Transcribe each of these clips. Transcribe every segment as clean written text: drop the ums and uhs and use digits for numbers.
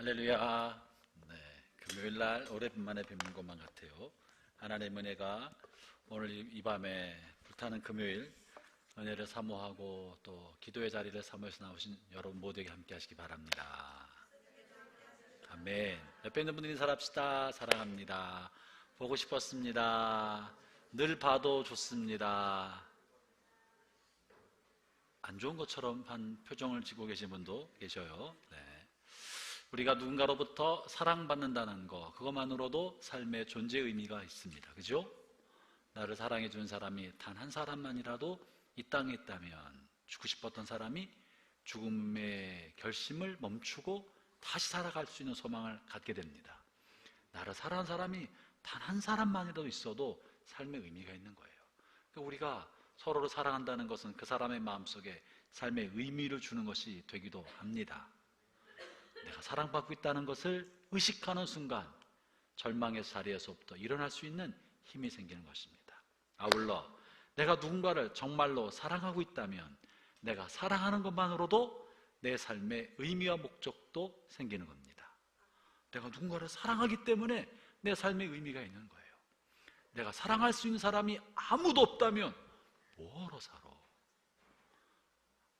할렐루야. 네, 금요일날 오랜만에 뵙는 것만 같아요. 하나님의 은혜가 오늘 이 밤에 불타는 금요일 은혜를 사모하고 또 기도의 자리를 사모해서 나오신 여러분 모두에게 함께 하시기 바랍니다. 아멘. 옆에 있는 분들이 인사합시다. 사랑합니다. 보고 싶었습니다. 늘 봐도 좋습니다. 안 좋은 것처럼 한 표정을 지고 계신 분도 계셔요. 네. 우리가 누군가로부터 사랑받는다는 거, 그것만으로도 삶의 존재 의미가 있습니다. 그죠? 나를 사랑해 준 사람이 단 한 사람만이라도 이 땅에 있다면, 죽고 싶었던 사람이 죽음의 결심을 멈추고 다시 살아갈 수 있는 소망을 갖게 됩니다. 나를 사랑한 사람이 단 한 사람만이라도 있어도 삶의 의미가 있는 거예요. 그러니까 우리가 서로를 사랑한다는 것은 그 사람의 마음속에 삶의 의미를 주는 것이 되기도 합니다. 내가 사랑받고 있다는 것을 의식하는 순간 절망의 자리에서부터 일어날 수 있는 힘이 생기는 것입니다. 아울러 내가 누군가를 정말로 사랑하고 있다면 내가 사랑하는 것만으로도 내 삶의 의미와 목적도 생기는 겁니다. 내가 누군가를 사랑하기 때문에 내 삶의 의미가 있는 거예요. 내가 사랑할 수 있는 사람이 아무도 없다면 뭐하러 살아?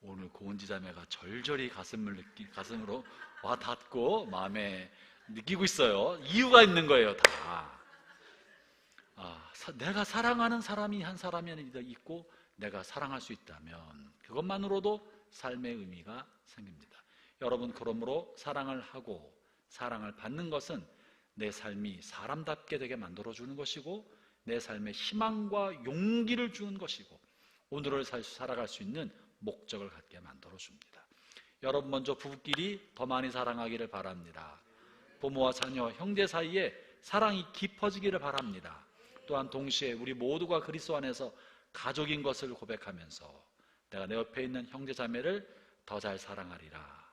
오늘 고은지 자매가 절절히 가슴으로 와 닿고 마음에 느끼고 있어요. 이유가 있는 거예요, 다. 내가 사랑하는 사람이 한 사람이 있고 내가 사랑할 수 있다면 그것만으로도 삶의 의미가 생깁니다. 여러분, 그러므로 사랑을 하고 사랑을 받는 것은 내 삶이 사람답게 되게 만들어주는 것이고 내 삶에 희망과 용기를 주는 것이고 오늘을 살아갈 수 있는 목적을 갖게 만들어줍니다. 여러분, 먼저 부부끼리 더 많이 사랑하기를 바랍니다. 부모와 자녀, 형제 사이에 사랑이 깊어지기를 바랍니다. 또한 동시에 우리 모두가 그리스도 안에서 가족인 것을 고백하면서 내가 내 옆에 있는 형제 자매를 더 잘 사랑하리라.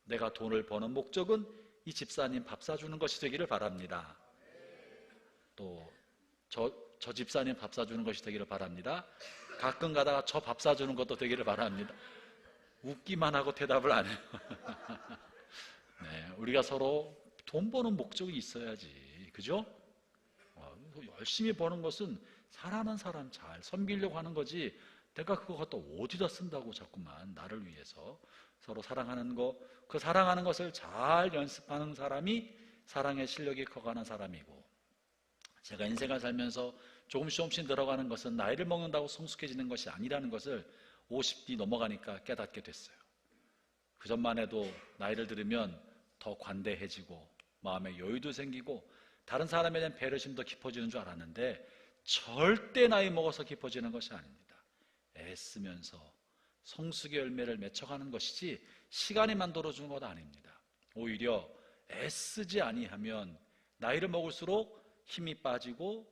내가 돈을 버는 목적은 이 집사님 밥 사주는 것이 되기를 바랍니다. 또 저 집사님 밥 사주는 것이 되기를 바랍니다. 가끔 가다가 저 밥 사주는 것도 되기를 바랍니다. 웃기만 하고 대답을 안 해요. 네, 우리가 서로 돈 버는 목적이 있어야지, 그죠? 열심히 버는 것은 사랑하는 사람 잘 섬기려고 하는 거지 내가 그거 갖다 어디다 쓴다고 자꾸만 나를 위해서. 서로 사랑하는 거, 그 사랑하는 것을 잘 연습하는 사람이 사랑의 실력이 커가는 사람이고, 제가 인생을 살면서 조금씩 늘어가는 것은 나이를 먹는다고 성숙해지는 것이 아니라는 것을 50이 넘어가니까 깨닫게 됐어요. 그전만 해도 나이를 들으면 더 관대해지고 마음에 여유도 생기고 다른 사람에 대한 배려심도 깊어지는 줄 알았는데 절대 나이 먹어서 깊어지는 것이 아닙니다. 애쓰면서 성숙의 열매를 맺혀가는 것이지 시간이 만들어주는 것 아닙니다. 오히려 애쓰지 아니하면 나이를 먹을수록 힘이 빠지고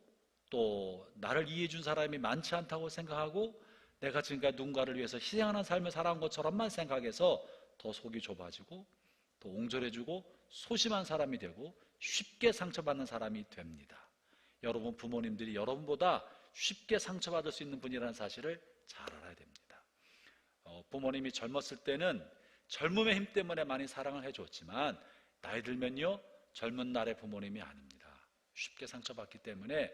또 나를 이해해 준 사람이 많지 않다고 생각하고 내가 지금까지 누군가를 위해서 희생하는 삶을 살아온 것처럼만 생각해서 더 속이 좁아지고 더 옹졸해지고 소심한 사람이 되고 쉽게 상처받는 사람이 됩니다. 여러분, 부모님들이 여러분보다 쉽게 상처받을 수 있는 분이라는 사실을 잘 알아야 됩니다. 부모님이 젊었을 때는 젊음의 힘 때문에 많이 사랑을 해줬지만 나이 들면요, 젊은 날의 부모님이 아닙니다. 쉽게 상처받기 때문에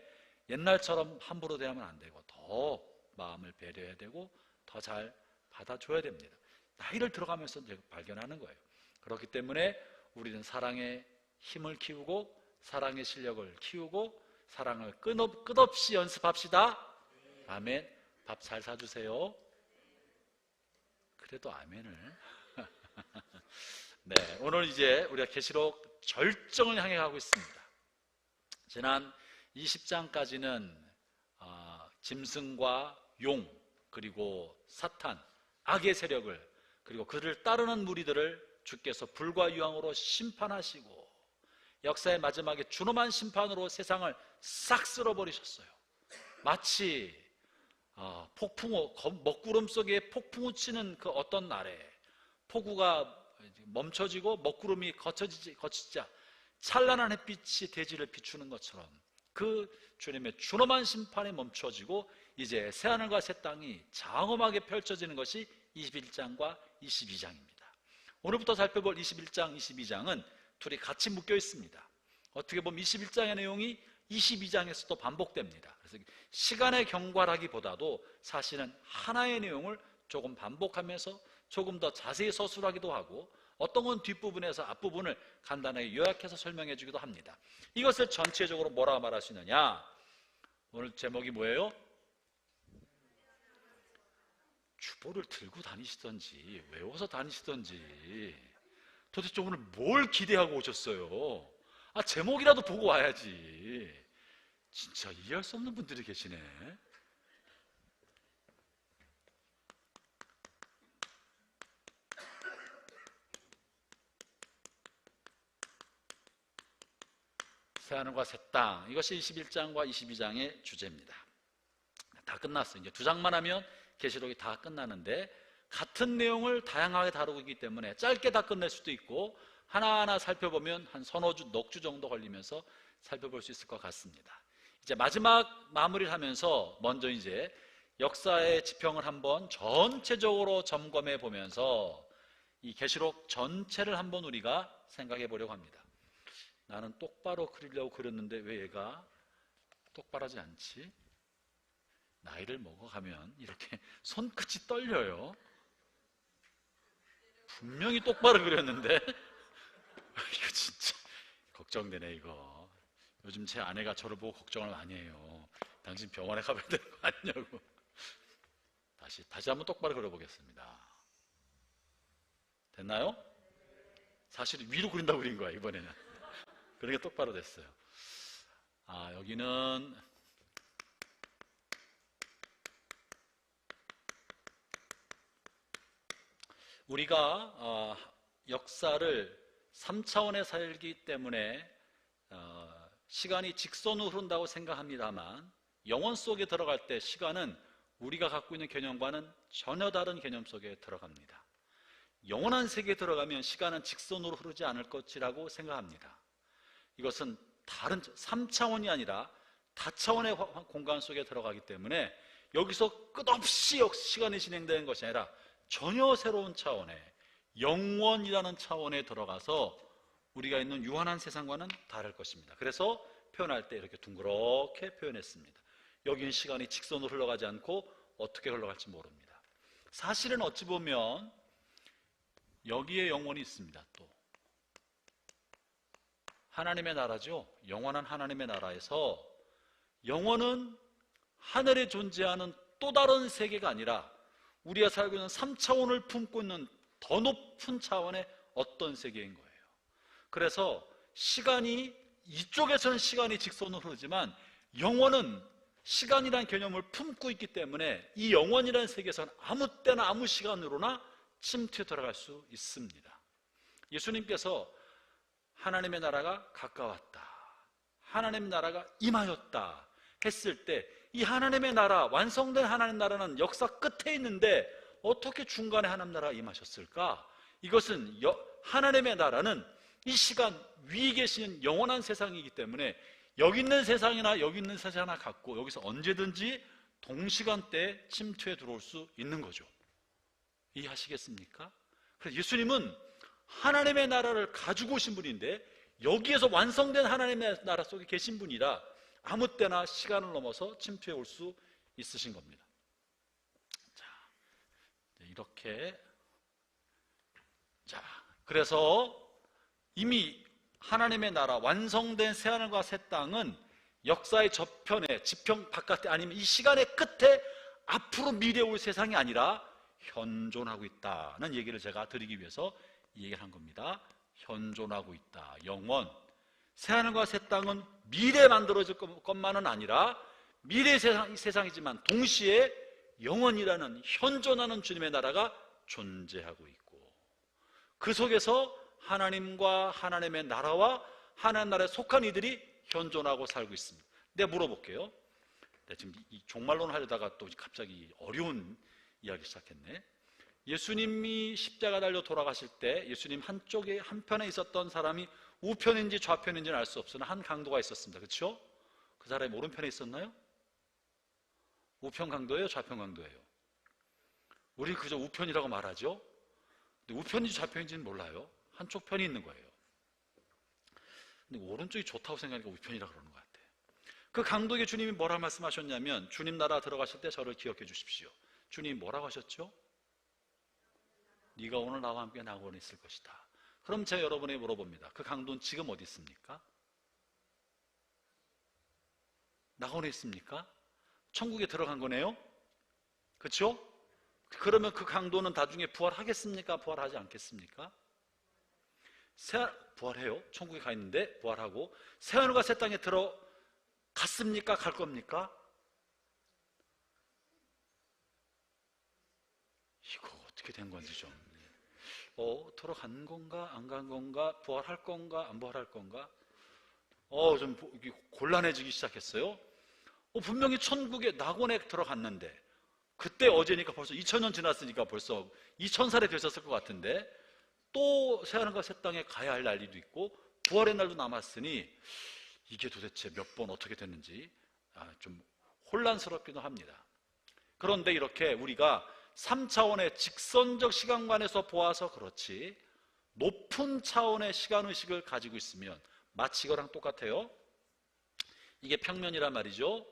옛날처럼 함부로 대하면 안 되고 더 마음을 배려해야 되고 더 잘 받아줘야 됩니다. 나이를 들어가면서 이제 발견하는 거예요. 그렇기 때문에 우리는 사랑의 힘을 키우고 사랑의 실력을 키우고 사랑을 끝없이 연습합시다. 아멘. 밥 잘 사주세요. 그래도 아멘을. 네, 오늘 이제 우리가 계시록 절정을 향해 가고 있습니다. 지난 20장까지는 짐승과 용, 그리고 사탄, 악의 세력을, 그리고 그를 따르는 무리들을 주께서 불과 유황으로 심판하시고 역사의 마지막에 준엄한 심판으로 세상을 싹 쓸어버리셨어요. 마치 폭풍우, 먹구름 속에 폭풍우 치는 그 어떤 날에 폭우가 멈춰지고 먹구름이 거치자 찬란한 햇빛이 대지를 비추는 것처럼 그 주님의 준엄한 심판이 멈춰지고 이제 새하늘과 새 땅이 장엄하게 펼쳐지는 것이 21장과 22장입니다. 오늘부터 살펴볼 21장, 22장은 둘이 같이 묶여 있습니다. 어떻게 보면 21장의 내용이 22장에서도 반복됩니다. 그래서 시간의 경과라기보다도 사실은 하나의 내용을 조금 반복하면서 조금 더 자세히 서술하기도 하고 어떤 건 뒷부분에서 앞부분을 간단하게 요약해서 설명해 주기도 합니다. 이것을 전체적으로 뭐라 말할 수 있느냐? 오늘 제목이 뭐예요? 주보를 들고 다니시던지 외워서 다니시던지 도대체 오늘 뭘 기대하고 오셨어요? 제목이라도 보고 와야지. 진짜 이해할 수 없는 분들이 계시네. 새하늘과 새 땅, 이것이 21장과 22장의 주제입니다. 다 끝났어요. 이제 2장만 하면 계시록이 다 끝나는데 같은 내용을 다양하게 다루고 있기 때문에 짧게 다 끝낼 수도 있고 하나하나 살펴보면 한 서너 주, 넉 주 정도 걸리면서 살펴볼 수 있을 것 같습니다. 이제 마지막 마무리를 하면서 먼저 이제 역사의 지평을 한번 전체적으로 점검해 보면서 이 계시록 전체를 한번 우리가 생각해 보려고 합니다. 나는 똑바로 그리려고 그렸는데 왜 얘가 똑바르지 않지? 나이를 먹어가면 이렇게 손끝이 떨려요. 분명히 똑바로 그렸는데 이거 진짜 걱정되네. 이거 요즘 제 아내가 저를 보고 걱정을 많이 해요. 당신 병원에 가봐야 되는 거 아니냐고. 다시 한번 똑바로 그려보겠습니다. 됐나요? 사실 위로 그린다고 그린 거야 이번에는. 그러니까 똑바로 됐어요. 여기는 우리가 역사를 3차원에 살기 때문에 시간이 직선으로 흐른다고 생각합니다만 영혼 속에 들어갈 때 시간은 우리가 갖고 있는 개념과는 전혀 다른 개념 속에 들어갑니다. 영원한 세계에 들어가면 시간은 직선으로 흐르지 않을 것이라고 생각합니다. 이것은 다른 3차원이 아니라 다차원의 공간 속에 들어가기 때문에 여기서 끝없이 시간이 진행되는 것이 아니라 전혀 새로운 차원의 영원이라는 차원에 들어가서 우리가 있는 유한한 세상과는 다를 것입니다. 그래서 표현할 때 이렇게 둥그렇게 표현했습니다. 여기는 시간이 직선으로 흘러가지 않고 어떻게 흘러갈지 모릅니다. 사실은 어찌 보면 여기에 영원이 있습니다. 또 하나님의 나라죠. 영원한 하나님의 나라에서 영원은 하늘에 존재하는 또 다른 세계가 아니라 우리가 살고 있는 3차원을 품고 있는 더 높은 차원의 어떤 세계인 거예요. 그래서 시간이 이쪽에서는 시간이 직선으로 흐르지만 영원은 시간이라는 개념을 품고 있기 때문에 이 영원이라는 세계에서는 아무 때나 아무 시간으로나 침투해 들어갈 수 있습니다. 예수님께서 하나님의 나라가 가까웠다, 하나님의 나라가 임하였다 했을 때 이 하나님의 나라, 완성된 하나님의 나라는 역사 끝에 있는데 어떻게 중간에 하나님 나라가 임하셨을까? 이것은 하나님의 나라는 이 시간 위에 계시는 영원한 세상이기 때문에 여기 있는 세상이나 여기 있는 세상이나 같고 여기서 언제든지 동시간대에 침투해 들어올 수 있는 거죠. 이해하시겠습니까? 그래서 예수님은 하나님의 나라를 가지고 오신 분인데 여기에서 완성된 하나님의 나라 속에 계신 분이라 아무 때나 시간을 넘어서 침투해 올 수 있으신 겁니다. 자, 이렇게 그래서 이미 하나님의 나라 완성된 새하늘과 새 땅은 역사의 저편에 지평 바깥에 아니면 이 시간의 끝에 앞으로 미래에 올 세상이 아니라 현존하고 있다는 얘기를 제가 드리기 위해서 이 얘기를 한 겁니다. 현존하고 있다. 영원. 새하늘과 새 땅은 미래에 만들어질 것만은 아니라 미래 세상이지만 동시에 영원이라는 현존하는 주님의 나라가 존재하고 있고 그 속에서 하나님과 하나님의 나라와 하나님 나라에 속한 이들이 현존하고 살고 있습니다. 내가 물어볼게요. 지금 이 종말론 하려다가 또 갑자기 어려운 이야기 시작했네. 예수님이 십자가 달려 돌아가실 때 예수님 한쪽에 한편에 있었던 사람이 우편인지 좌편인지는 알 수 없으나 한 강도가 있었습니다. 그렇죠? 그 사람이 오른편에 있었나요? 우편 강도예요? 좌편 강도예요? 우리 그저 우편이라고 말하죠. 근데 우편인지 좌편인지는 몰라요. 한쪽 편이 있는 거예요. 근데 오른쪽이 좋다고 생각하니까 우편이라 그러는 것 같아요. 그 강도에게 주님이 뭐라 말씀하셨냐면, 주님 나라 들어가실 때 저를 기억해 주십시오. 주님이 뭐라고 하셨죠? 네가 오늘 나와 함께 낙원에 있을 것이다. 그럼 제가 여러분에게 물어봅니다. 그 강도는 지금 어디 있습니까? 낙원에 있습니까? 천국에 들어간 거네요? 그렇죠? 그러면 그 강도는 나중에 부활하겠습니까? 부활하지 않겠습니까? 부활해요. 천국에 가 있는데 부활하고. 새하늘과 새 땅에 들어갔습니까? 갈 겁니까? 이거 어떻게 된 건지 좀. 들어간 건가? 안 간 건가? 부활할 건가? 안 부활할 건가? 좀 곤란해지기 시작했어요. 분명히 천국에 낙원에 들어갔는데, 그때 어제니까 벌써 2000년 지났으니까 벌써 2000살이 되셨을 것 같은데, 또 새하늘과 새 땅에 가야 할 날도 있고 부활의 날도 남았으니 이게 도대체 몇 번 어떻게 됐는지 좀 혼란스럽기도 합니다. 그런데 이렇게 우리가 3차원의 직선적 시간관에서 보아서 그렇지, 높은 차원의 시간의식을 가지고 있으면 마치 이거랑 똑같아요. 이게 평면이란 말이죠.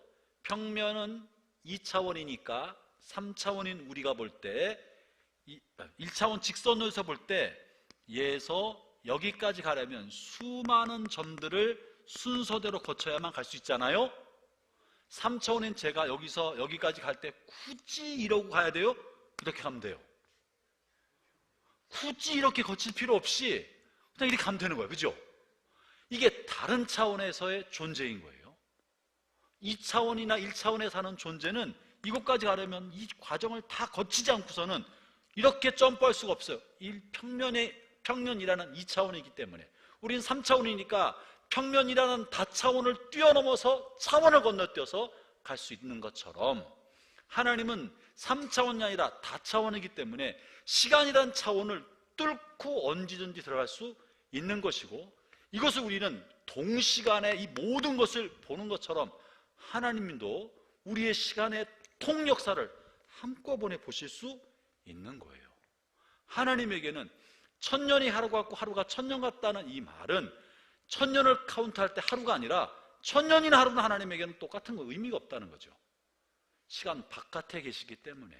평면은 2차원이니까 3차원인 우리가 볼 때, 1차원 직선으로서 볼 때 얘에서 여기까지 가려면 수많은 점들을 순서대로 거쳐야만 갈 수 있잖아요. 3차원인 제가 여기서 여기까지 갈 때 굳이 이러고 가야 돼요? 이렇게 가면 돼요. 굳이 이렇게 거칠 필요 없이 그냥 이렇게 가면 되는 거예요. 그죠? 이게 다른 차원에서의 존재인 거예요. 2차원이나 1차원에 사는 존재는 이곳까지 가려면 이 과정을 다 거치지 않고서는 이렇게 점프할 수가 없어요. 평면이라는 2차원이기 때문에. 우린 3차원이니까 평면이라는 다차원을 뛰어넘어서 차원을 건너뛰어서 갈 수 있는 것처럼, 하나님은 3차원이 아니라 다차원이기 때문에 시간이라는 차원을 뚫고 언제든지 들어갈 수 있는 것이고, 이것을 우리는 동시간에 이 모든 것을 보는 것처럼 하나님도 우리의 시간의 통역사를 한꺼번에 보실 수 있는 거예요. 하나님에게는 1000년이 하루 같고 하루가 1000년 같다는 이 말은 1000년을 카운트할 때 하루가 아니라 1000년이나 하루는 하나님에게는 똑같은 거, 의미가 없다는 거죠. 시간 바깥에 계시기 때문에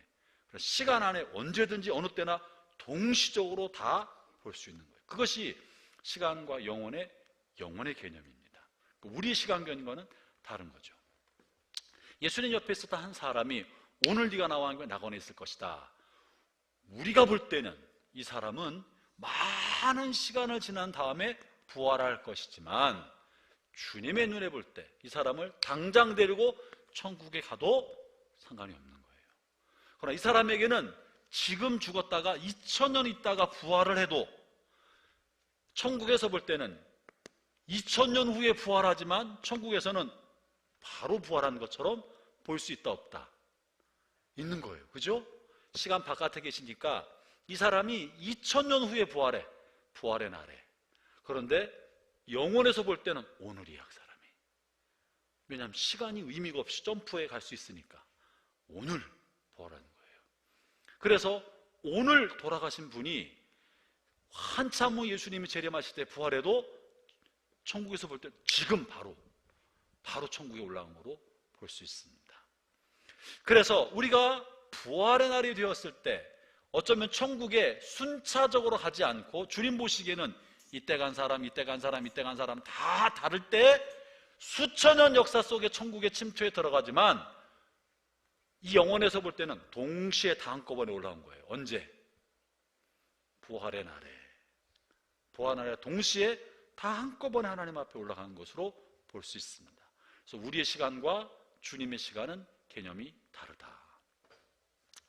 시간 안에 언제든지 어느 때나 동시적으로 다 볼 수 있는 거예요. 그것이 시간과 영혼의 개념입니다. 우리의 시간 개념과는 다른 거죠. 예수님 옆에 있었던 한 사람이 오늘 네가 나와 함께 낙원에 있을 것이다. 우리가 볼 때는 이 사람은 많은 시간을 지난 다음에 부활할 것이지만, 주님의 눈에 볼 때 이 사람을 당장 데리고 천국에 가도 상관이 없는 거예요. 그러나 이 사람에게는 지금 죽었다가 2000년 있다가 부활을 해도, 천국에서 볼 때는 2000년 후에 부활하지만 천국에서는 바로 부활한 것처럼 볼 수 있다 없다? 있는 거예요. 그죠? 시간 바깥에 계시니까 이 사람이 2000년 후에 부활의 날에. 그런데 영혼에서 볼 때는 오늘이야, 그 사람이. 왜냐하면 시간이 의미가 없이 점프해 갈 수 있으니까 오늘 부활하는 거예요. 그래서 오늘 돌아가신 분이 한참 후 예수님이 재림하실 때 부활해도 천국에서 볼 때 지금 바로 천국에 올라간 거로 볼 수 있습니다. 그래서 우리가 부활의 날이 되었을 때 어쩌면 천국에 순차적으로 가지 않고, 주님 보시기에는 이때 간 사람, 이때 간 사람, 이때 간 사람 다 다를 때 수천 년 역사 속에 천국의 침투에 들어가지만, 이 영혼에서 볼 때는 동시에 다 한꺼번에 올라온 거예요. 언제? 부활의 날에. 부활의 날에 동시에 다 한꺼번에 하나님 앞에 올라가는 것으로 볼 수 있습니다. 그래서 우리의 시간과 주님의 시간은 개념이 다르다.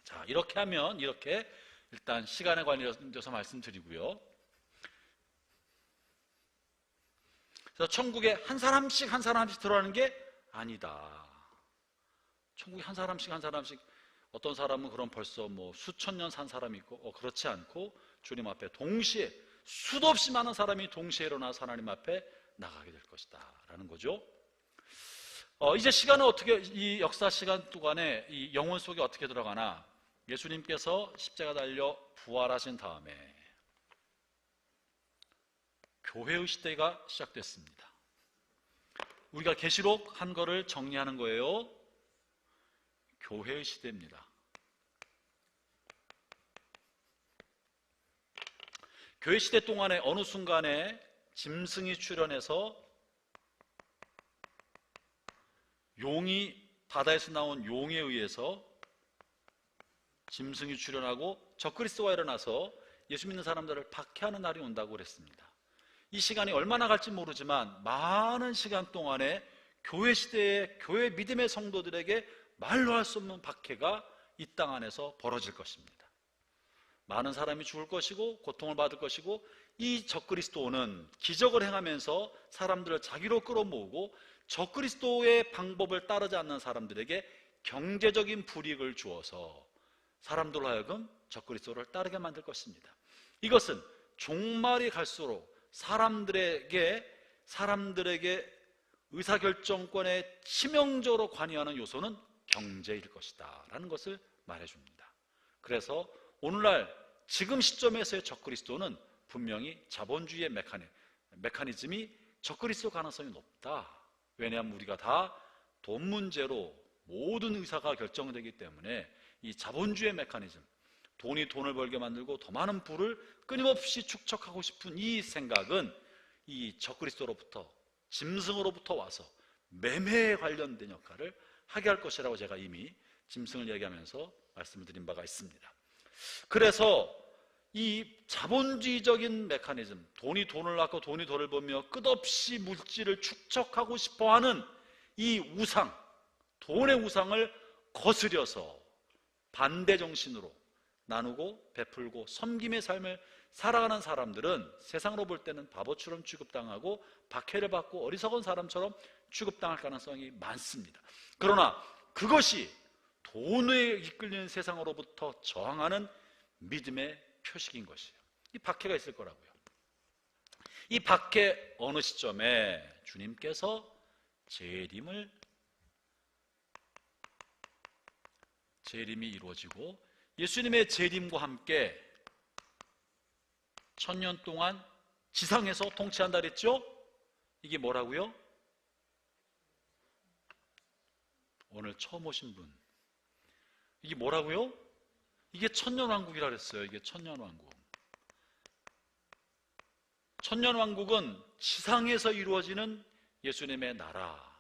자, 이렇게 하면, 이렇게 일단 시간에 관련해서 말씀드리고요. 그래서 천국에 한 사람씩 들어가는 게 아니다. 천국에 한 사람씩 어떤 사람은 그럼 벌써 수천 년 산 사람이 있고, 그렇지 않고 주님 앞에 동시에 수도 없이 많은 사람이 동시에 일어나서 하나님 앞에 나가게 될 것이다 라는 거죠. 이제 시간은 어떻게, 이 역사 시간 동안에 이 영혼 속에 어떻게 들어가나, 예수님께서 십자가 달려 부활하신 다음에 교회의 시대가 시작됐습니다. 우리가 계시록 한 거를 정리하는 거예요. 교회의 시대입니다. 교회 시대 동안에 어느 순간에 짐승이 출현해서 용이, 바다에서 나온 용에 의해서 짐승이 출현하고 적그리스도가 일어나서 예수 믿는 사람들을 박해하는 날이 온다고 그랬습니다. 이 시간이 얼마나 갈지 모르지만 많은 시간 동안에 교회 시대의 교회 믿음의 성도들에게 말로 할 수 없는 박해가 이 땅 안에서 벌어질 것입니다. 많은 사람이 죽을 것이고 고통을 받을 것이고, 이 적그리스도는 기적을 행하면서 사람들을 자기로 끌어모으고 적그리스도의 방법을 따르지 않는 사람들에게 경제적인 불이익을 주어서 사람들로 하여금 적그리스도를 따르게 만들 것입니다. 이것은 종말이 갈수록 사람들에게 의사결정권에 치명적으로 관여하는 요소는 경제일 것이다 라는 것을 말해줍니다. 그래서 오늘날 지금 시점에서의 적그리스도는 분명히 자본주의의 메커니즘이 적그리스도 가능성이 높다. 왜냐하면 우리가 다 돈 문제로 모든 의사가 결정되기 때문에 이 자본주의 메커니즘, 돈이 돈을 벌게 만들고 더 많은 부를 끊임없이 축적하고 싶은 이 생각은 이 적그리스도로부터, 짐승으로부터 와서 매매에 관련된 역할을 하게 할 것이라고 제가 이미 짐승을 얘기하면서 말씀을 드린 바가 있습니다. 그래서 이 자본주의적인 메커니즘, 돈이 돈을 낳고 돈이 돈을 벌며 끝없이 물질을 축적하고 싶어하는 이 우상, 돈의 우상을 거스려서 반대 정신으로 나누고 베풀고 섬김의 삶을 살아가는 사람들은 세상으로 볼 때는 바보처럼 취급당하고 박해를 받고 어리석은 사람처럼 취급당할 가능성이 많습니다. 그러나 그것이 돈에 이끌리는 세상으로부터 저항하는 믿음의 표식인 것이에요. 이 박해가 있을 거라고요. 이 박해 어느 시점에 주님께서 재림이 이루어지고 예수님의 재림과 함께 1000년 동안 지상에서 통치한다 그랬죠? 이게 뭐라고요? 오늘 처음 오신 분, 이게 뭐라고요? 이게 천년왕국이라 그랬어요. 이게 천년왕국. 천년왕국은 지상에서 이루어지는 예수님의 나라.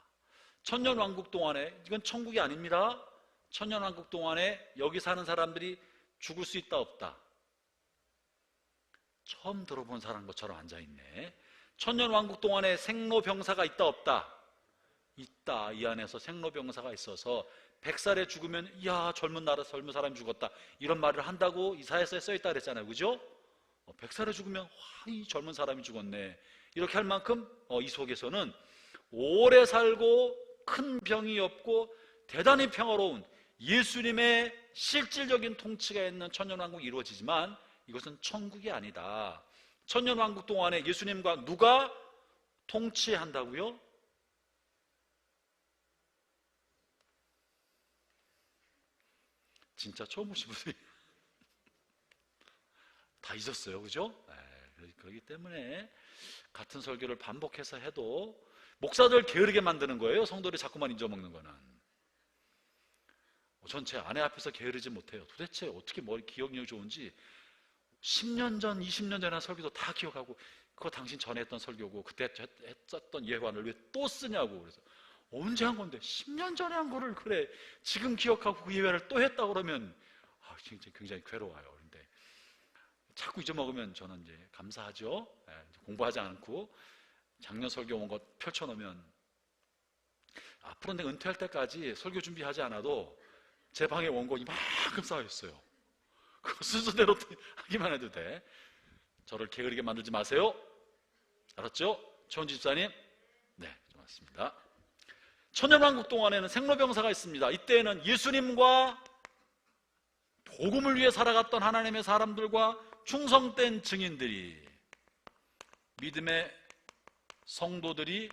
천년왕국 동안에, 이건 천국이 아닙니다. 천년왕국 동안에 여기 사는 사람들이 죽을 수 있다 없다? 처음 들어본 사람 것처럼 앉아있네. 천년왕국 동안에 생로병사가 있다 없다? 있다. 이 안에서 생로병사가 있어서 100살에 죽으면 이야 젊은 사람이 죽었다 이런 말을 한다고 이사야서에 써있다 그랬잖아요. 그죠? 100살에 죽으면 와, 이 젊은 사람이 죽었네 이렇게 할 만큼 이 속에서는 오래 살고 큰 병이 없고 대단히 평화로운 예수님의 실질적인 통치가 있는 천년왕국이 이루어지지만 이것은 천국이 아니다. 천년왕국 동안에 예수님과 누가 통치한다고요? 진짜 처음 오신 분들이 다 잊었어요. 그죠? 그렇기 때문에 같은 설교를 반복해서 해도 목사들 게으르게 만드는 거예요. 성도들이 자꾸만 잊어먹는 거는. 전 제 아내 앞에서 게으르지 못해요. 도대체 어떻게 기억력이 좋은지 10년 전, 20년 전에 한 설교도 다 기억하고 그거 당신 전에 했던 설교고 그때 했었던 예화를 왜 또 쓰냐고. 그래서 언제 한 건데 10년 전에 한 거를 그래 지금 기억하고 그 예화를 또 했다 그러면 굉장히 괴로워요. 그런데 자꾸 잊어먹으면 저는 이제 감사하죠. 공부하지 않고 작년 설교 온 거 펼쳐놓으면 앞으로 내가 은퇴할 때까지 설교 준비하지 않아도 제 방에 원고 이만큼 쌓여있어요. 그거 순서대로 하기만 해도 돼. 저를 게으르게 만들지 마세요. 알았죠? 최원지 집사님? 네, 고맙습니다. 천년왕국 동안에는 생로병사가 있습니다. 이때에는 예수님과 복음을 위해 살아갔던 하나님의 사람들과 충성된 증인들이, 믿음의 성도들이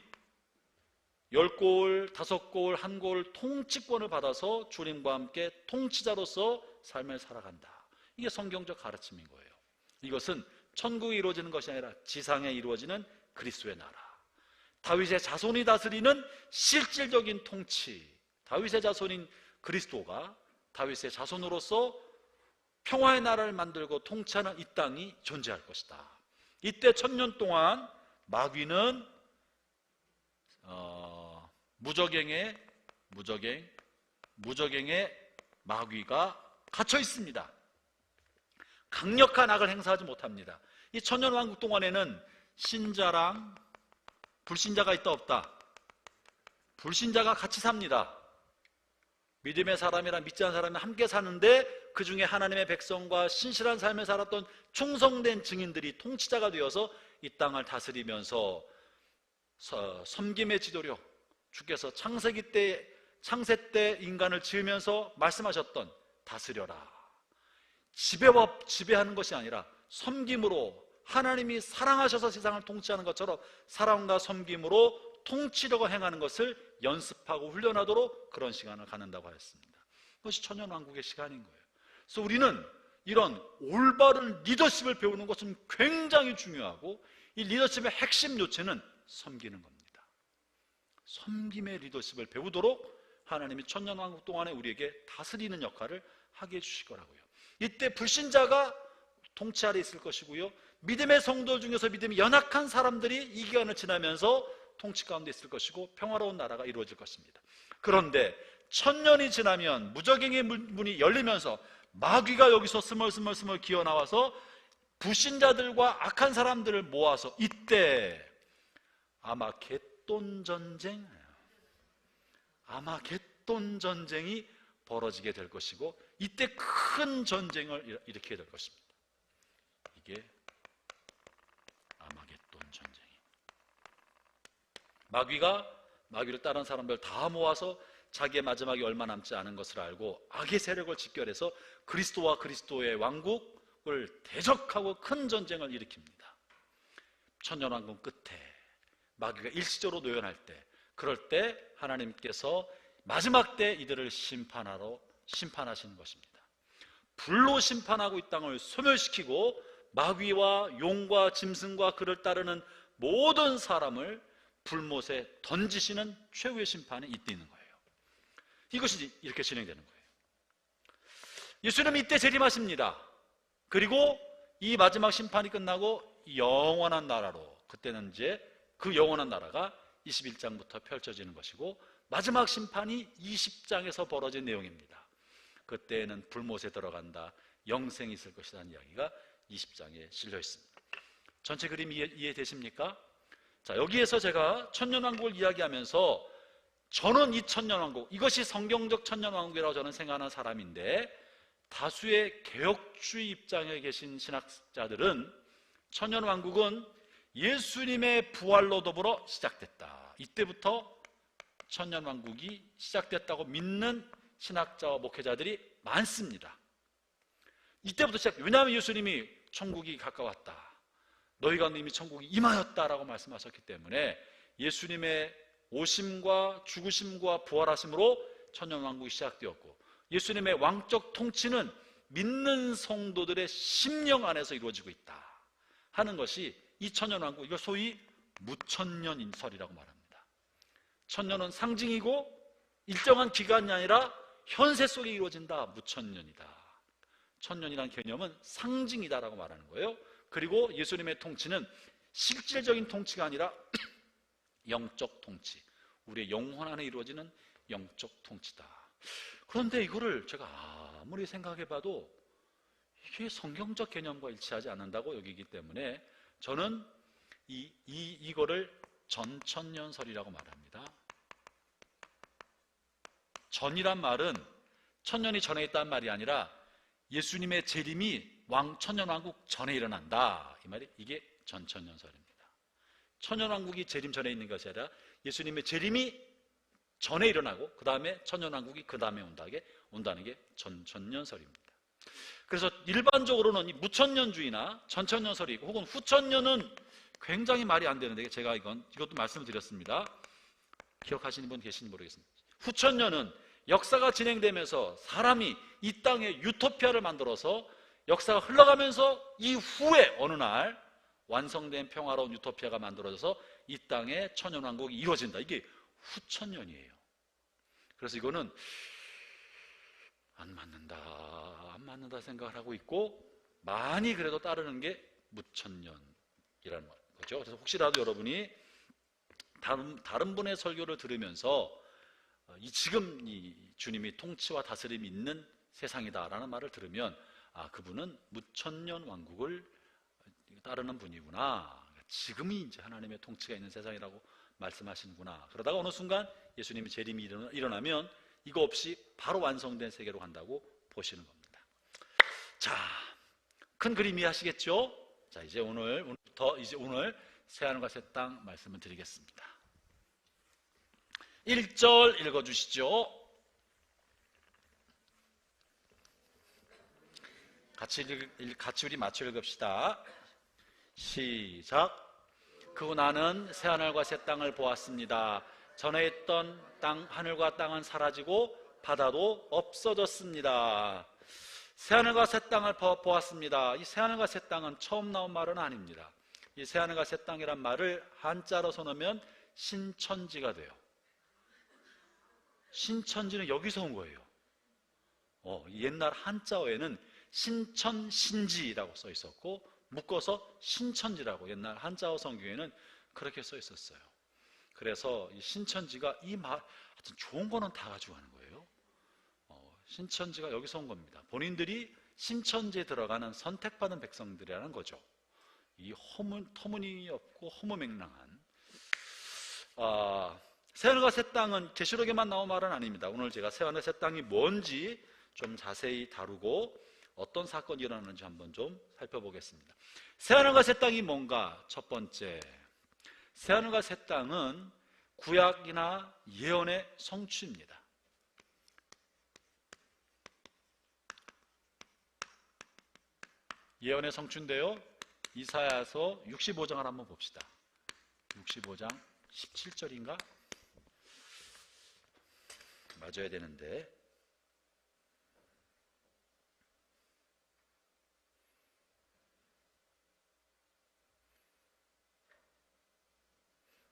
10골, 5골, 1골 통치권을 받아서 주님과 함께 통치자로서 삶을 살아간다. 이게 성경적 가르침인 거예요. 이것은 천국이 이루어지는 것이 아니라 지상에 이루어지는 그리스도의 나라, 다윗의 자손이 다스리는 실질적인 통치, 다윗의 자손인 그리스도가 다윗의 자손으로서 평화의 나라를 만들고 통치하는 이 땅이 존재할 것이다. 이때 1000년 동안 마귀는 무저갱의 마귀가 갇혀 있습니다. 강력한 악을 행사하지 못합니다. 이 1000년 왕국 동안에는 신자랑 불신자가 있다 없다? 불신자가 같이 삽니다. 믿음의 사람이랑 믿지 않는 사람이 함께 사는데 그 중에 하나님의 백성과 신실한 삶을 살았던 충성된 증인들이 통치자가 되어서 이 땅을 다스리면서 섬김의 지도력, 주께서 창세 때 인간을 지으면서 말씀하셨던 다스려라, 지배하는 것이 아니라 섬김으로, 하나님이 사랑하셔서 세상을 통치하는 것처럼 사랑과 섬김으로 통치력을 행하는 것을 연습하고 훈련하도록 그런 시간을 갖는다고 하였습니다. 그것이 천년왕국의 시간인 거예요. 그래서 우리는 이런 올바른 리더십을 배우는 것은 굉장히 중요하고, 이 리더십의 핵심 요체는 섬기는 겁니다. 섬김의 리더십을 배우도록 하나님이 천년왕국 동안에 우리에게 다스리는 역할을 하게 해주실 거라고요. 이때 불신자가 통치 아래 있을 것이고요, 믿음의 성도 중에서 믿음이 연약한 사람들이 이 기간을 지나면서 통치 가운데 있을 것이고 평화로운 나라가 이루어질 것입니다. 그런데 1000년이 지나면 무저갱의 문이 열리면서 마귀가 여기서 스멀스멀 기어나와서 불신자들과 악한 사람들을 모아서 이때 아마겟돈 전쟁이 벌어지게 될 것이고, 이때 큰 전쟁을 일으키게 될 것입니다. 이게 아마겟돈 전쟁이, 마귀를 따르는 사람들 다 모아서 자기의 마지막이 얼마 남지 않은 것을 알고 악의 세력을 직결해서 그리스도와 그리스도의 왕국을 대적하고 큰 전쟁을 일으킵니다. 천년왕국 끝에 마귀가 일시적으로 노연할 때, 그럴 때 하나님께서 마지막 때 이들을 심판하시는 것입니다. 불로 심판하고 이 땅을 소멸시키고 마귀와 용과 짐승과 그를 따르는 모든 사람을 불못에 던지시는 최후의 심판이 이때 있는 거예요. 이것이 이렇게 진행되는 거예요. 예수님은 이때 재림하십니다. 그리고 이 마지막 심판이 끝나고 영원한 나라로, 그때는 이제 그 영원한 나라가 21장부터 펼쳐지는 것이고, 마지막 심판이 20장에서 벌어진 내용입니다. 그때는 불못에 들어간다, 영생이 있을 것이라는 이야기가 20장에 실려 있습니다. 전체 그림 이해되십니까? 자, 여기에서 제가 천년왕국을 이야기하면서 저는 이 천년왕국, 이것이 성경적 천년왕국이라고 저는 생각하는 사람인데, 다수의 개혁주의 입장에 계신 신학자들은 천년왕국은 예수님의 부활로 더불어 시작됐다, 이때부터 천년왕국이 시작됐다고 믿는 신학자와 목회자들이 많습니다. 이때부터 왜냐하면 예수님이 천국이 가까웠다, 너희가 이미 천국이 임하였다라고 말씀하셨기 때문에 예수님의 오심과 죽으심과 부활하심으로 천년왕국이 시작되었고, 예수님의 왕적 통치는 믿는 성도들의 심령 안에서 이루어지고 있다 하는 것이 이 천년왕국, 이걸 소위 무천년인설이라고 말합니다. 천년은 상징이고 일정한 기간이 아니라 현세 속에 이루어진다, 무천년이다. 천년이라는 개념은 상징이다라고 말하는 거예요. 그리고 예수님의 통치는 실질적인 통치가 아니라 영적 통치, 우리의 영혼 안에 이루어지는 영적 통치다. 그런데 이거를 제가 아무리 생각해봐도 이게 성경적 개념과 일치하지 않는다고 여기기 때문에 저는 이거를 전천년설이라고 말합니다. 전이란 말은 천년이 전에 있다는 말이 아니라 예수님의 재림이 천년왕국 전에 일어난다, 이 말이, 이게 전천년설입니다. 천년왕국이 재림 전에 있는 것이 아니라 예수님의 재림이 전에 일어나고 그 다음에 천년왕국이 그 다음에 온다는 게 전천년설입니다. 그래서 일반적으로는 이 무천년주의나 전천년설이 있고, 혹은 후천년은 굉장히 말이 안 되는데, 제가 이것도 말씀을 드렸습니다. 기억하시는 분 계신지 모르겠습니다. 후천년은 역사가 진행되면서 사람이 이 땅에 유토피아를 만들어서 역사가 흘러가면서 이후에 어느 날 완성된 평화로운 유토피아가 만들어져서 이 땅에 천년왕국이 이루어진다. 이게 후천년이에요. 그래서 이거는 안 맞는다 생각을 하고 있고, 많이 그래도 따르는 게 무천년이라는 거죠. 그래서 혹시라도 여러분이 다른 분의 설교를 들으면서 지금 이 주님이 통치와 다스림이 있는 세상이다라는 말을 들으면, 그분은 무천년 왕국을 따르는 분이구나, 지금이 이제 하나님의 통치가 있는 세상이라고 말씀하시는구나. 그러다가 어느 순간 예수님의 재림이 일어나면 이거 없이 바로 완성된 세계로 간다고 보시는 겁니다. 자, 큰 그림 이해하시겠죠? 자, 이제 오늘부터 오늘 새하늘과 새 땅 말씀을 드리겠습니다. 1절 읽어주시죠. 같이 우리 맞춰 읽읍시다. 시작. 그후 나는 새하늘과 새 땅을 보았습니다. 전에 있던 하늘과 땅은 사라지고 바다도 없어졌습니다. 새하늘과 새 땅을 보았습니다. 이 새하늘과 새 땅은 처음 나온 말은 아닙니다. 이 새하늘과 새 땅이란 말을 한자로 써놓으면 신천지가 돼요. 신천지는 여기서 온 거예요. 옛날 한자어에는 신천신지라고 써 있었고, 묶어서 신천지라고 옛날 한자어 성경에는 그렇게 써 있었어요. 그래서 이 신천지가 하여튼 좋은 거는 다 가지고 가는 거예요. 신천지가 여기서 온 겁니다. 본인들이 신천지에 들어가는 선택받은 백성들이라는 거죠. 이 터무니없고 허무맹랑한 새하늘과 새 땅은 계시록에만 나온 말은 아닙니다. 오늘 제가 새하늘 새 땅이 뭔지 좀 자세히 다루고 어떤 사건이 일어나는지 한번 좀 살펴보겠습니다. 새하늘과 새 땅이 뭔가? 첫 번째, 새하늘과 새 땅은 구약이나 예언의 성취입니다. 예언의 성취인데요, 이사야서 65장을 한번 봅시다. 65장 17절인가? 맞아야 되는데,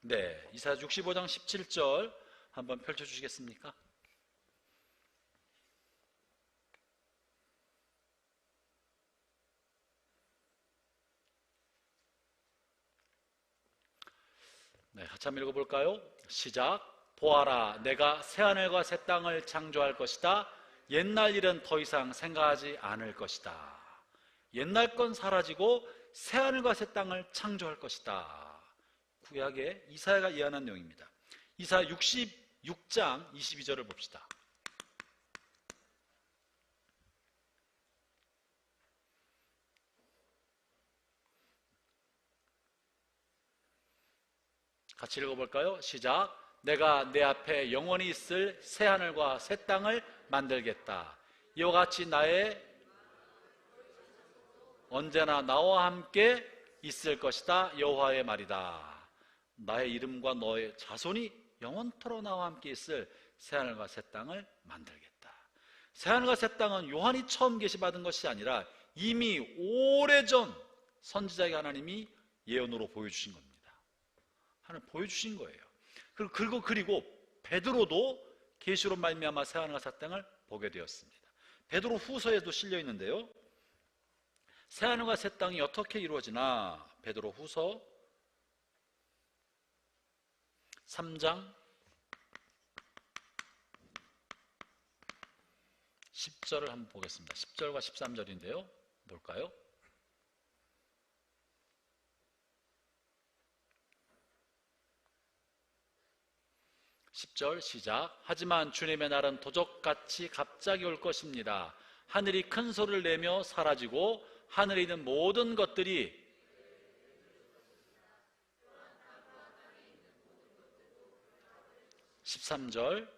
네, 이사야 65장 17절 한번 펼쳐주시겠습니까? 네, 한참 읽어볼까요? 시작. 보아라, 내가 새하늘과 새 땅을 창조할 것이다. 옛날 일은 더 이상 생각하지 않을 것이다. 옛날 건 사라지고 새하늘과 새 땅을 창조할 것이다. 구약의 이사야가 예언한 내용입니다. 이사야 66장 22절을 봅시다. 같이 읽어볼까요? 시작. 내가 내 앞에 영원히 있을 새하늘과 새 땅을 만들겠다. 이와 같이 언제나 나와 함께 있을 것이다. 여호와의 말이다. 나의 이름과 너의 자손이 영원토록 나와 함께 있을 새하늘과 새 땅을 만들겠다. 새하늘과 새 땅은 요한이 처음 계시받은 것이 아니라 이미 오래전 선지자에게 하나님이 예언으로 보여주신 겁니다. 하나님 보여주신 거예요. 그리고 베드로도 계시로 말미암아 새하늘과 새 땅을 보게 되었습니다. 베드로 후서에도 실려 있는데요, 새하늘과 새 땅이 어떻게 이루어지나? 베드로 후서 3장 10절을 한번 보겠습니다. 10절과 13절인데요 볼까요? (10절) 시작. 하지만 주님의 날은 도적같이 갑자기 올 것입니다. 하늘이 큰 소리를 내며 사라지고 하늘에 있는 모든 것들이 13절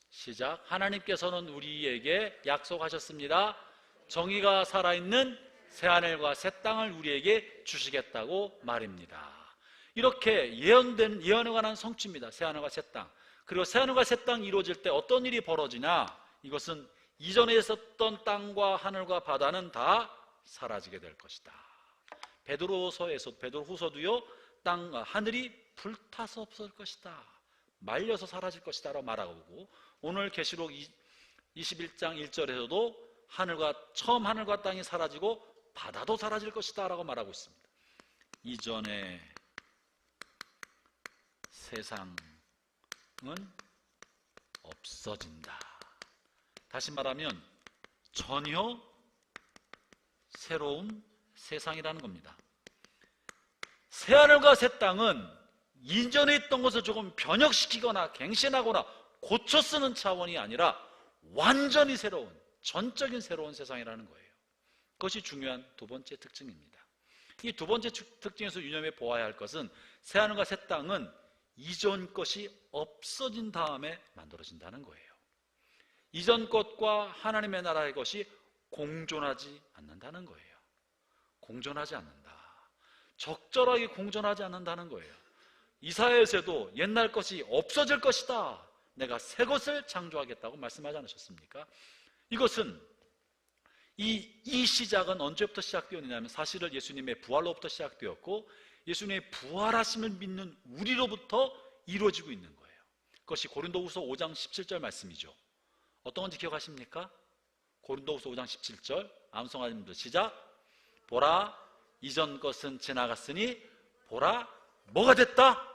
시작. 하나님께서는 우리에게 약속하셨습니다. 정의가 살아있는 새하늘과 새 땅을 우리에게 주시겠다고 말입니다. 이렇게 예언에 관한 성취입니다. 새하늘과 새 땅. 그리고 새하늘과 새 땅이 이루어질 때 어떤 일이 벌어지냐? 이것은 이전에 있었던 땅과 하늘과 바다는 다 사라지게 될 것이다. 베드로후서도요, 하늘이 불타서 없어질 것이다, 말려서 사라질 것이다 라고 말하고, 오늘 계시록 21장 1절에서도 처음 하늘과 땅이 사라지고 바다도 사라질 것이다 라고 말하고 있습니다. 이전의 세상은 없어진다. 다시 말하면 전혀 새로운 세상이라는 겁니다. 새하늘과 새 땅은 이전에 있던 것을 조금 변형시키거나 갱신하거나 고쳐 쓰는 차원이 아니라 완전히 새로운, 전적인 새로운 세상이라는 거예요. 그것이 중요한 두 번째 특징입니다. 이 두 번째 특징에서 유념해 보아야 할 것은 새하늘과 새 땅은 이전 것이 없어진 다음에 만들어진다는 거예요. 이전 것과 하나님의 나라의 것이 공존하지 않는다는 거예요. 공존하지 않는다. 적절하게 공존하지 않는다는 거예요. 이사야에서도 옛날 것이 없어질 것이다, 내가 새 것을 창조하겠다고 말씀하지 않으셨습니까? 이것은 이 시작은 언제부터 시작되었느냐면 사실은 예수님의 부활로부터 시작되었고, 예수님의 부활하심을 믿는 우리로부터 이루어지고 있는 거예요. 그것이 고린도후서 5장 17절 말씀이죠. 어떤 건지 기억하십니까? 고린도후서 5장 17절, 암송하십니다. 시작. 보라, 이전 것은 지나갔으니 보라, 뭐가 됐다?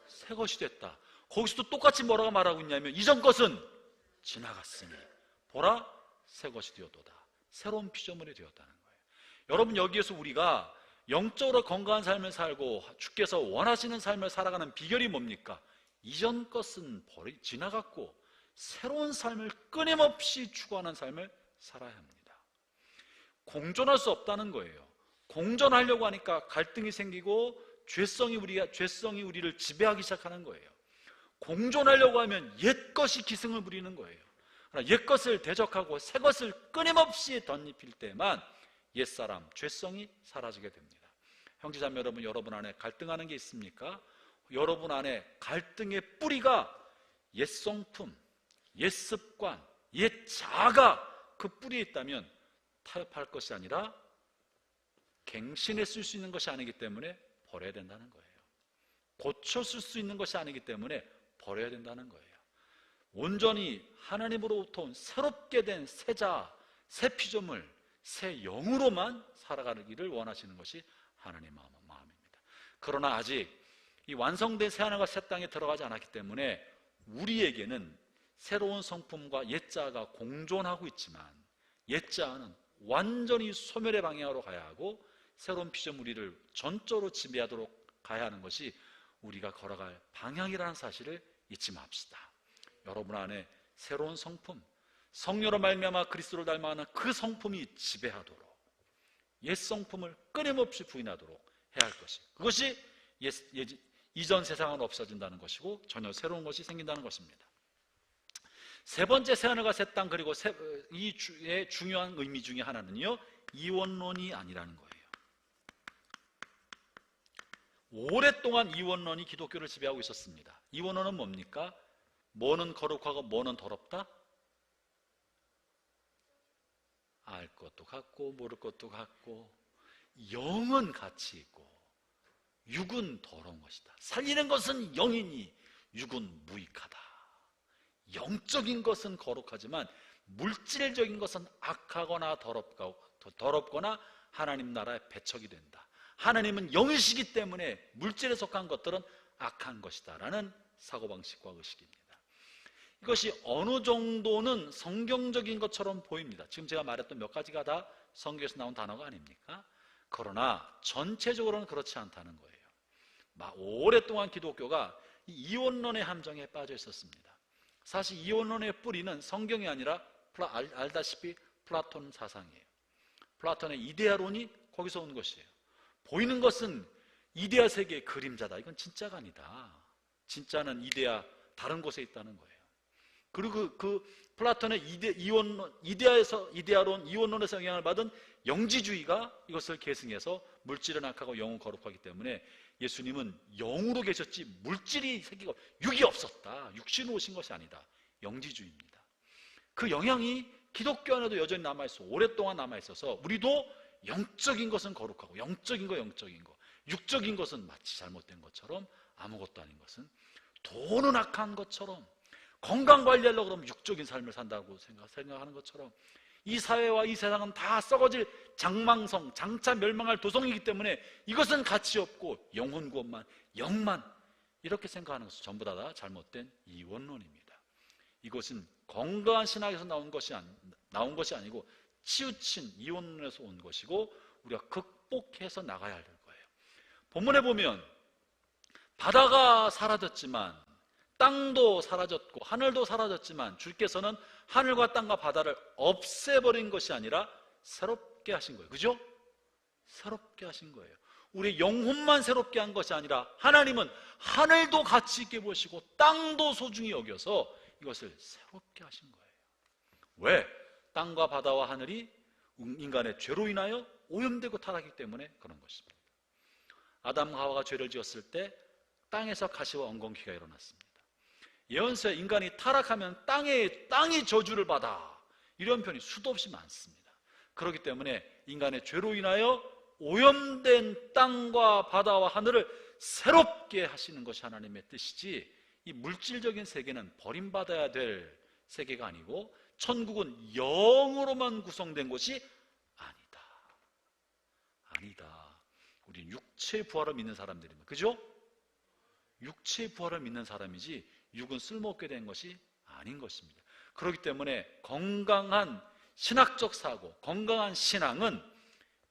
새 것이 됐다. 거기서도 똑같이 뭐라고 말하고 있냐면 이전 것은 지나갔으니 보라, 새 것이 되었도다. 새로운 피조물이 되었다는 거예요. 여러분, 여기에서 우리가 영적으로 건강한 삶을 살고 주께서 원하시는 삶을 살아가는 비결이 뭡니까? 이전 것은 지나갔고 새로운 삶을 끊임없이 추구하는 삶을 살아야 합니다. 공존할 수 없다는 거예요. 공존하려고 하니까 갈등이 생기고 죄성이 우리를 지배하기 시작하는 거예요. 공존하려고 하면 옛 것이 기승을 부리는 거예요. 옛 것을 대적하고 새 것을 끊임없이 덧입힐 때만 옛사람, 죄성이 사라지게 됩니다. 형제자매 여러분, 여러분 안에 갈등하는 게 있습니까? 여러분 안에 갈등의 뿌리가 옛 성품, 옛 습관, 옛 자아가 그 뿌리에 있다면 타협할 것이 아니라 갱신해 쓸 수 있는 것이 아니기 때문에 버려야 된다는 거예요. 고쳐 쓸 수 있는 것이 아니기 때문에 버려야 된다는 거예요. 온전히 하나님으로부터 온 새롭게 된 새 자아, 새 피조물, 새 영으로만 살아가기를 원하시는 것이 하나님의 마음입니다. 그러나 아직 이 완성된 새하늘과 새 땅에 들어가지 않았기 때문에 우리에게는 새로운 성품과 옛자아가 공존하고 있지만 옛자아는 완전히 소멸의 방향으로 가야 하고 새로운 피조물을 전적으로 지배하도록 가야 하는 것이 우리가 걸어갈 방향이라는 사실을 잊지 맙시다. 여러분 안에 새로운 성품, 성령으로 말미암아 그리스도를 닮아가는 그 성품이 지배하도록, 옛 성품을 끊임없이 부인하도록 해야 할 것이, 그것이 이전 세상은 없어진다는 것이고 전혀 새로운 것이 생긴다는 것입니다. 세 번째 새하늘과 새 땅, 그리고 이 주의 중요한 의미 중에 하나는요, 이원론이 아니라는 거예요. 오랫동안 이원론이 기독교를 지배하고 있었습니다. 이원론은 뭡니까? 뭐는 거룩하고 뭐는 더럽다? 알 것도 같고 모를 것도 같고, 영은 같이 있고 육은 더러운 것이다. 살리는 것은 영이니 육은 무익하다. 영적인 것은 거룩하지만 물질적인 것은 악하거나 더럽거나 하나님 나라의 배척이 된다. 하나님은 영이시기 때문에 물질에 속한 것들은 악한 것이다 라는 사고방식과 의식입니다. 이것이 어느 정도는 성경적인 것처럼 보입니다. 지금 제가 말했던 몇 가지가 다 성경에서 나온 단어가 아닙니까? 그러나 전체적으로는 그렇지 않다는 거예요. 오랫동안 기독교가 이 이원론의 함정에 빠져 있었습니다. 사실 이원론의 뿌리는 성경이 아니라 알다시피 플라톤 사상이에요. 플라톤의 이데아론이 거기서 온 것이에요. 보이는 것은 이데아 세계의 그림자다. 이건 진짜가 아니다. 진짜는 이데아 다른 곳에 있다는 거예요. 그리고 그 플라톤의 이데아론 이원론에서 영향을 받은 영지주의가 이것을 계승해서 물질은 악하고 영은 거룩하기 때문에 예수님은 영으로 계셨지 물질이 생기고 육이 없었다, 육신으로 오신 것이 아니다, 영지주의입니다. 그 영향이 기독교 안에도 여전히 남아있어, 오랫동안 남아있어서 우리도 영적인 것은 거룩하고 영적인 거, 육적인 것은 마치 잘못된 것처럼, 아무것도 아닌 것은, 돈은 악한 것처럼, 건강 관리하려고 그러면 육적인 삶을 산다고 생각하는 것처럼, 이 사회와 이 세상은 다 썩어질 장망성, 장차 멸망할 도성이기 때문에 이것은 가치 없고 영혼 구원만, 영만, 이렇게 생각하는 것은 전부 다 잘못된 이원론입니다. 이것은 건강한 신학에서 나온 것이 아니고 치우친 이원론에서 온 것이고 우리가 극복해서 나가야 할 거예요. 본문에 보면 바다가 사라졌지만, 땅도 사라졌고 하늘도 사라졌지만, 주께서는 하늘과 땅과 바다를 없애버린 것이 아니라 새롭게 하신 거예요. 그죠? 새롭게 하신 거예요. 우리 영혼만 새롭게 한 것이 아니라 하나님은 하늘도 가치 있게 보시고 땅도 소중히 여겨서 이것을 새롭게 하신 거예요. 왜? 땅과 바다와 하늘이 인간의 죄로 인하여 오염되고 타락하기 때문에 그런 것입니다. 아담과 하와가 죄를 지었을 때 땅에서 가시와 엉겅퀴가 일어났습니다. 예언서에 인간이 타락하면 땅이 저주를 받아, 이런 표현이 수도 없이 많습니다. 그렇기 때문에 인간의 죄로 인하여 오염된 땅과 바다와 하늘을 새롭게 하시는 것이 하나님의 뜻이지, 이 물질적인 세계는 버림받아야 될 세계가 아니고 천국은 영으로만 구성된 것이 아니다. 우리 육체의 부활을 믿는 사람들입니다. 그죠? 육체의 부활을 믿는 사람이지 육은 쓸모없게 된 것이 아닌 것입니다. 그렇기 때문에 건강한 신학적 사고, 건강한 신앙은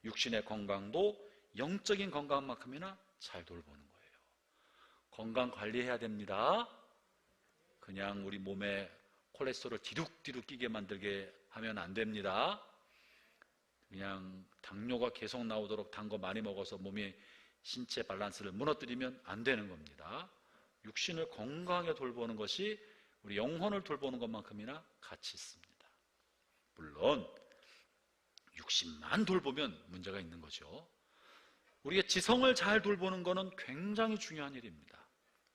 육신의 건강도 영적인 건강만큼이나 잘 돌보는 거예요. 건강 관리해야 됩니다. 그냥 우리 몸에 콜레스테롤을 디룩디룩 끼게 만들게 하면 안 됩니다. 그냥 당뇨가 계속 나오도록 단 거 많이 먹어서 몸이 신체 밸런스를 무너뜨리면 안 되는 겁니다. 육신을 건강하게 돌보는 것이 우리 영혼을 돌보는 것만큼이나 가치 있습니다. 물론 육신만 돌보면 문제가 있는 거죠. 우리의 지성을 잘 돌보는 것은 굉장히 중요한 일입니다.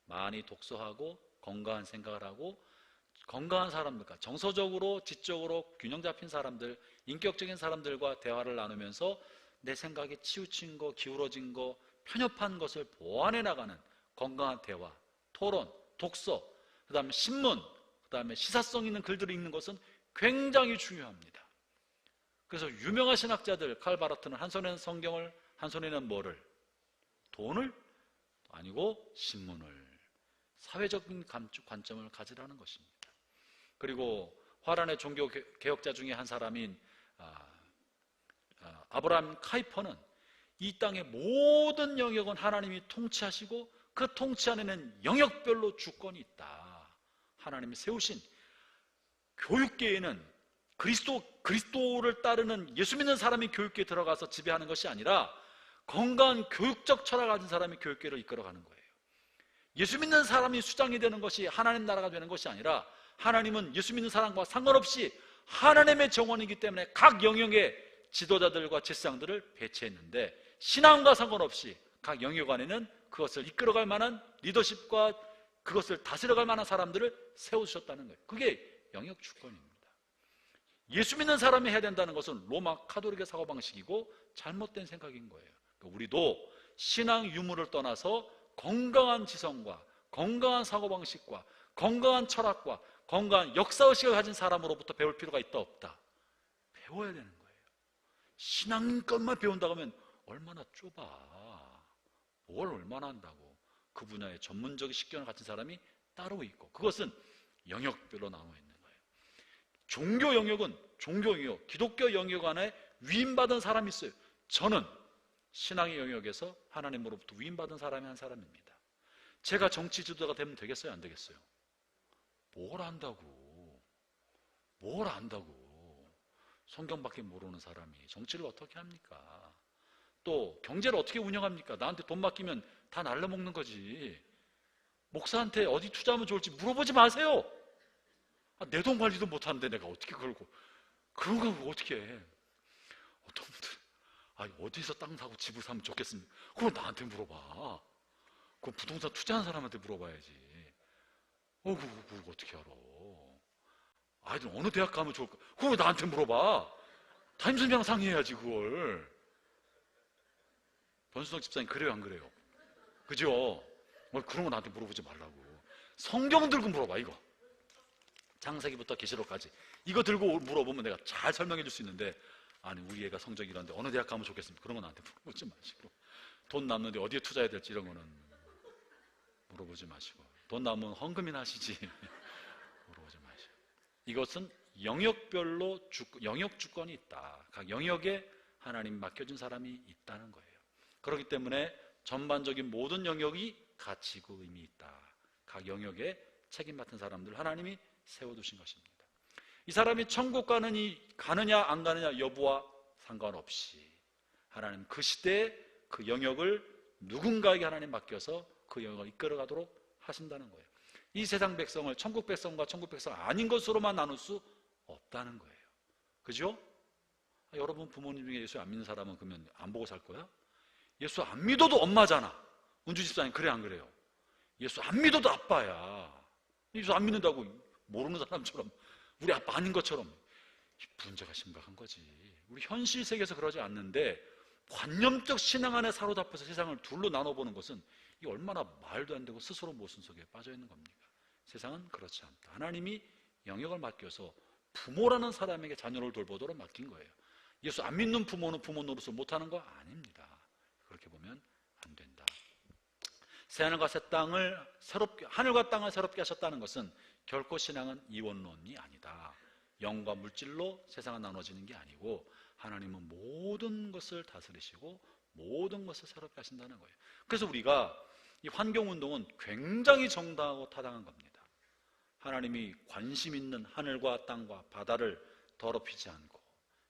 많이 독서하고 건강한 생각을 하고 건강한 사람들과 정서적으로 지적으로 균형 잡힌 사람들, 인격적인 사람들과 대화를 나누면서 내 생각이 치우친 거, 기울어진 거, 편협한 것을 보완해 나가는 건강한 대화, 토론, 독서, 그 다음에 신문, 그 다음에 시사성 있는 글들을 읽는 것은 굉장히 중요합니다. 그래서 유명한 신학자들, 칼 바르트는 한 손에는 성경을, 한 손에는 뭐를? 돈을? 아니고 신문을, 사회적인 관점을 가지라는 것입니다. 그리고 화란의 종교 개혁자 중에 한 사람인 아브라함 카이퍼는 이 땅의 모든 영역은 하나님이 통치하시고 그 통치 안에는 영역별로 주권이 있다. 하나님이 세우신 교육계에는 그리스도를 따르는 예수 믿는 사람이 교육계에 들어가서 지배하는 것이 아니라 건강한 교육적 철학을 가진 사람이 교육계를 이끌어가는 거예요. 예수 믿는 사람이 수장이 되는 것이 하나님 나라가 되는 것이 아니라 하나님은 예수 믿는 사람과 상관없이 하나님의 정원이기 때문에 각 영역의 지도자들과 제사장들을 배치했는데 신앙과 상관없이 각 영역 안에는 그것을 이끌어갈 만한 리더십과 그것을 다스려갈 만한 사람들을 세우셨다는 거예요. 그게 영역 주권입니다. 예수 믿는 사람이 해야 된다는 것은 로마 카톨릭의 사고방식이고 잘못된 생각인 거예요. 그러니까 우리도 신앙 유무를 떠나서 건강한 지성과 건강한 사고방식과 건강한 철학과 건강한 역사의식을 가진 사람으로부터 배울 필요가 있다 없다? 배워야 되는 거예요. 신앙것만 배운다고 하면 얼마나 좁아. 뭘 얼마나 한다고. 그 분야의 전문적인 식견을 가진 사람이 따로 있고 그것은 영역별로 나눠 있는 거예요. 종교 영역은 종교 영역, 기독교 영역 안에 위임받은 사람이 있어요. 저는 신앙의 영역에서 하나님으로부터 위임받은 사람이 한 사람입니다. 제가 정치 지도자가 되면 되겠어요? 안 되겠어요? 뭘 안다고. 성경밖에 모르는 사람이 정치를 어떻게 합니까? 또 경제를 어떻게 운영합니까? 나한테 돈 맡기면 다 날려먹는 거지. 목사한테 어디 투자하면 좋을지 물어보지 마세요. 내 돈 관리도 못하는데 내가 어떻게 걸고 그런 거 어떻게 해? 어떤 분들 어디서 땅 사고 집을 사면 좋겠습니까? 그걸 나한테 물어봐. 그건 부동산 투자한 사람한테 물어봐야지. 그거 어떻게 알아? 아이들 어느 대학 가면 좋을까? 그걸 나한테 물어봐. 담임선생님이랑 상의해야지 그걸. 변수석 집사님 그래요 안 그래요? 그죠? 그런 거 나한테 물어보지 말라고. 성경 들고 물어봐. 이거 창세기부터 계시록까지 이거 들고 물어보면 내가 잘 설명해 줄 수 있는데, 아니 우리 애가 성적이 이런데 어느 대학 가면 좋겠습니까? 그런 거 나한테 물어보지 마시고, 돈 남는데 어디에 투자해야 될지 이런 거는 물어보지 마시고, 돈 남으면 헌금이나 하시지 물어보지 마시고. 이것은 영역별로 영역 주권이 있다. 각 영역에 하나님 맡겨준 사람이 있다는 거예요. 그렇기 때문에 전반적인 모든 영역이 가치고 의미 있다. 각 영역에 책임 맡은 사람들 하나님이 세워두신 것입니다. 이 사람이 천국 가느냐 안 가느냐 여부와 상관없이 하나님 그 시대에 그 영역을 누군가에게 하나님 맡겨서 그 영역을 이끌어가도록 하신다는 거예요. 이 세상 백성을 천국 백성과 천국 백성 아닌 것으로만 나눌 수 없다는 거예요. 그죠? 여러분 부모님 중에 예수 안 믿는 사람은 그러면 안 보고 살 거야? 예수 안 믿어도 엄마잖아. 은주 집사님 그래 안 그래요? 예수 안 믿어도 아빠야. 예수 안 믿는다고 모르는 사람처럼 우리 아빠 아닌 것처럼 문제가 심각한 거지. 우리 현실 세계에서 그러지 않는데 관념적 신앙 안에 사로잡혀서 세상을 둘로 나눠보는 것은 이 얼마나 말도 안 되고 스스로 모순 속에 빠져 있는 겁니까? 세상은 그렇지 않다. 하나님이 영역을 맡겨서 부모라는 사람에게 자녀를 돌보도록 맡긴 거예요. 예수 안 믿는 부모는 부모 노릇을 못하는 거 아닙니다. 그렇게 보면 안 된다. 새하늘과 새 땅을 새롭게, 하늘과 땅을 새롭게 하셨다는 것은 결코 신앙은 이원론이 아니다. 영과 물질로 세상은 나눠지는 게 아니고 하나님은 모든 것을 다스리시고 모든 것을 새롭게 하신다는 거예요. 그래서 우리가 이 환경운동은 굉장히 정당하고 타당한 겁니다. 하나님이 관심 있는 하늘과 땅과 바다를 더럽히지 않고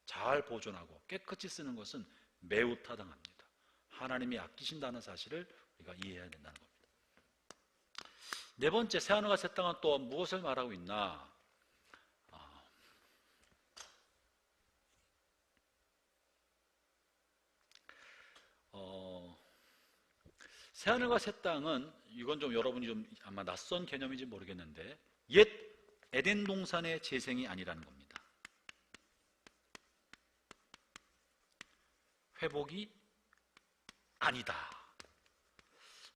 잘 보존하고 깨끗이 쓰는 것은 매우 타당합니다. 하나님이 아끼신다는 사실을 우리가 이해해야 된다는 겁니다. 네 번째, 새하늘과 새 땅은 또 무엇을 말하고 있나? 새하늘과 새 땅은 이건 좀 여러분이 좀 아마 낯선 개념인지 모르겠는데 옛 에덴 동산의 재생이 아니라는 겁니다. 회복이 아니다.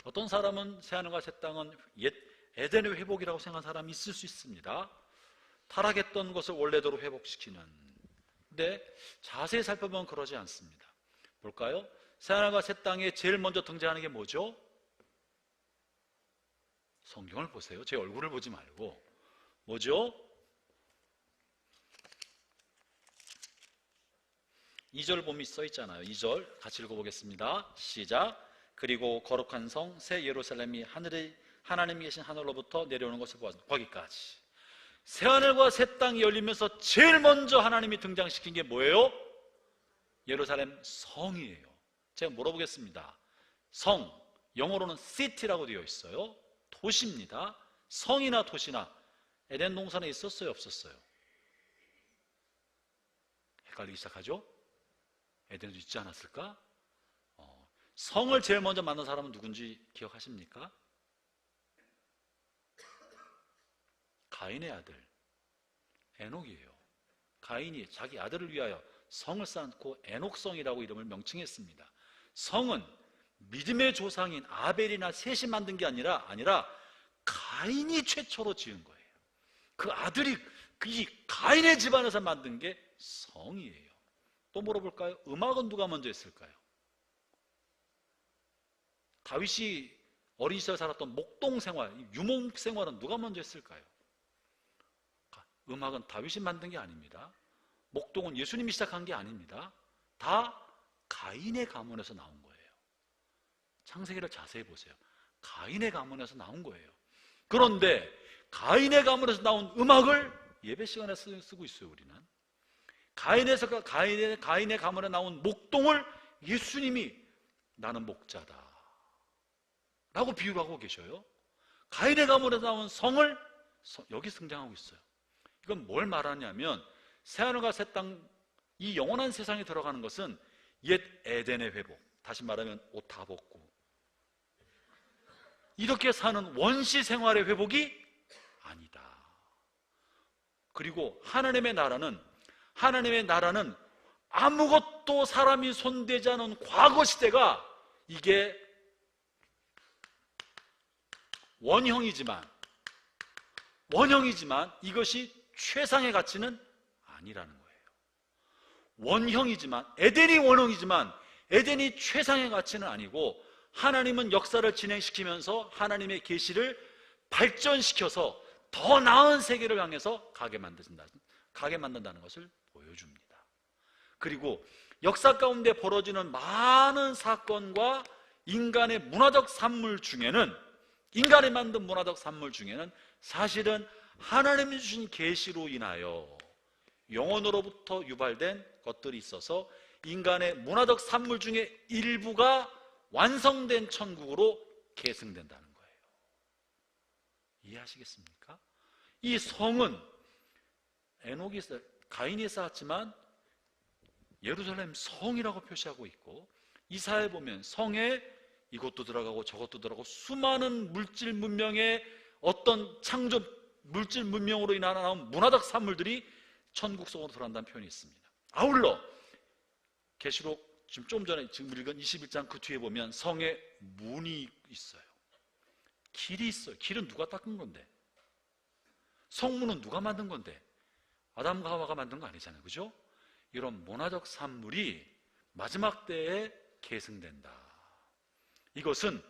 어떤 사람은 새하늘과 새 땅은 옛 에덴의 회복이라고 생각한 사람이 있을 수 있습니다. 타락했던 것을 원래대로 회복시키는. 근데 자세히 살펴보면 그러지 않습니다. 볼까요? 새하늘과 새 땅에 제일 먼저 등장하는 게 뭐죠? 성경을 보세요. 제 얼굴을 보지 말고. 뭐죠? 2절 보면 써 있잖아요. 2절 같이 읽어보겠습니다. 시작. 그리고 거룩한 성 새 예루살렘이 하나님이 계신 하늘로부터 내려오는 것을 보았습니다. 거기까지. 새하늘과 새 땅이 열리면서 제일 먼저 하나님이 등장시킨 게 뭐예요? 예루살렘 성이에요. 제가 물어보겠습니다. 성, 영어로는 city라고 되어 있어요. 도시입니다. 성이나 도시나 에덴 동산에 있었어요, 없었어요? 헷갈리기 시작하죠? 에덴에도 있지 않았을까? 성을 제일 먼저 만난 사람은 누군지 기억하십니까? 가인의 아들 에녹이에요. 가인이 자기 아들을 위하여 성을 쌓고 에녹성이라고 이름을 명칭했습니다. 성은 믿음의 조상인 아벨이나 셋이 만든 게 아니라 가인이 최초로 지은 거예요. 그 아들이 이 가인의 집안에서 만든 게 성이에요. 또 물어볼까요? 음악은 누가 먼저 했을까요? 다윗이 어린 시절 살았던 목동 생활, 유목 생활은 누가 먼저 했을까요? 음악은 다윗이 만든 게 아닙니다. 목동은 예수님이 시작한 게 아닙니다. 다 가인의 가문에서 나온 거예요. 창세기를 자세히 보세요. 가인의 가문에서 나온 거예요. 그런데 가인의 가문에서 나온 음악을 예배 시간에 쓰고 있어요. 우리는 가인의 가문에 나온 목동을 예수님이 나는 목자다 라고 비유를 하고 계셔요. 가인의 가문에서 나온 성을 여기 등장하고 있어요. 이건 뭘 말하냐면 새하늘과 새 땅, 이 영원한 세상에 들어가는 것은 옛 에덴의 회복, 다시 말하면 옷 다 벗고 이렇게 사는 원시 생활의 회복이 아니다. 그리고 하나님의 나라는 아무것도 사람이 손대지 않은 과거 시대가 이게 원형이지만 이것이 최상의 가치는 아니라는 거예요. 원형이지만, 에덴이 원형이지만 에덴이 최상의 가치는 아니고, 하나님은 역사를 진행시키면서 하나님의 계시를 발전시켜서 더 나은 세계를 향해서 가게 만든다는 것을 보여줍니다. 그리고 역사 가운데 벌어지는 많은 사건과 인간의 문화적 산물 중에는, 인간이 만든 문화적 산물 중에는 사실은 하나님이 주신 계시로 인하여 영혼으로부터 유발된 것들이 있어서 인간의 문화적 산물 중에 일부가 완성된 천국으로 계승된다는 거예요. 이해하시겠습니까? 이 성은 가인이 쌓았지만 예루살렘 성이라고 표시하고 있고, 이사야에 보면 성에 이것도 들어가고 저것도 들어가고 수많은 물질 문명의 어떤 창조 물질 문명으로 인하여 나온 문화적 산물들이 천국 속으로 들어간다는 표현이 있습니다. 아울러 계시록 좀 전에 지금 읽은 21장 그 뒤에 보면 성에 문이 있어요. 길이 있어요. 길은 누가 닦은 건데? 성문은 누가 만든 건데? 아담과 하와가 만든 거 아니잖아요. 그죠? 이런 문화적 산물이 마지막 때에 계승된다. 이것은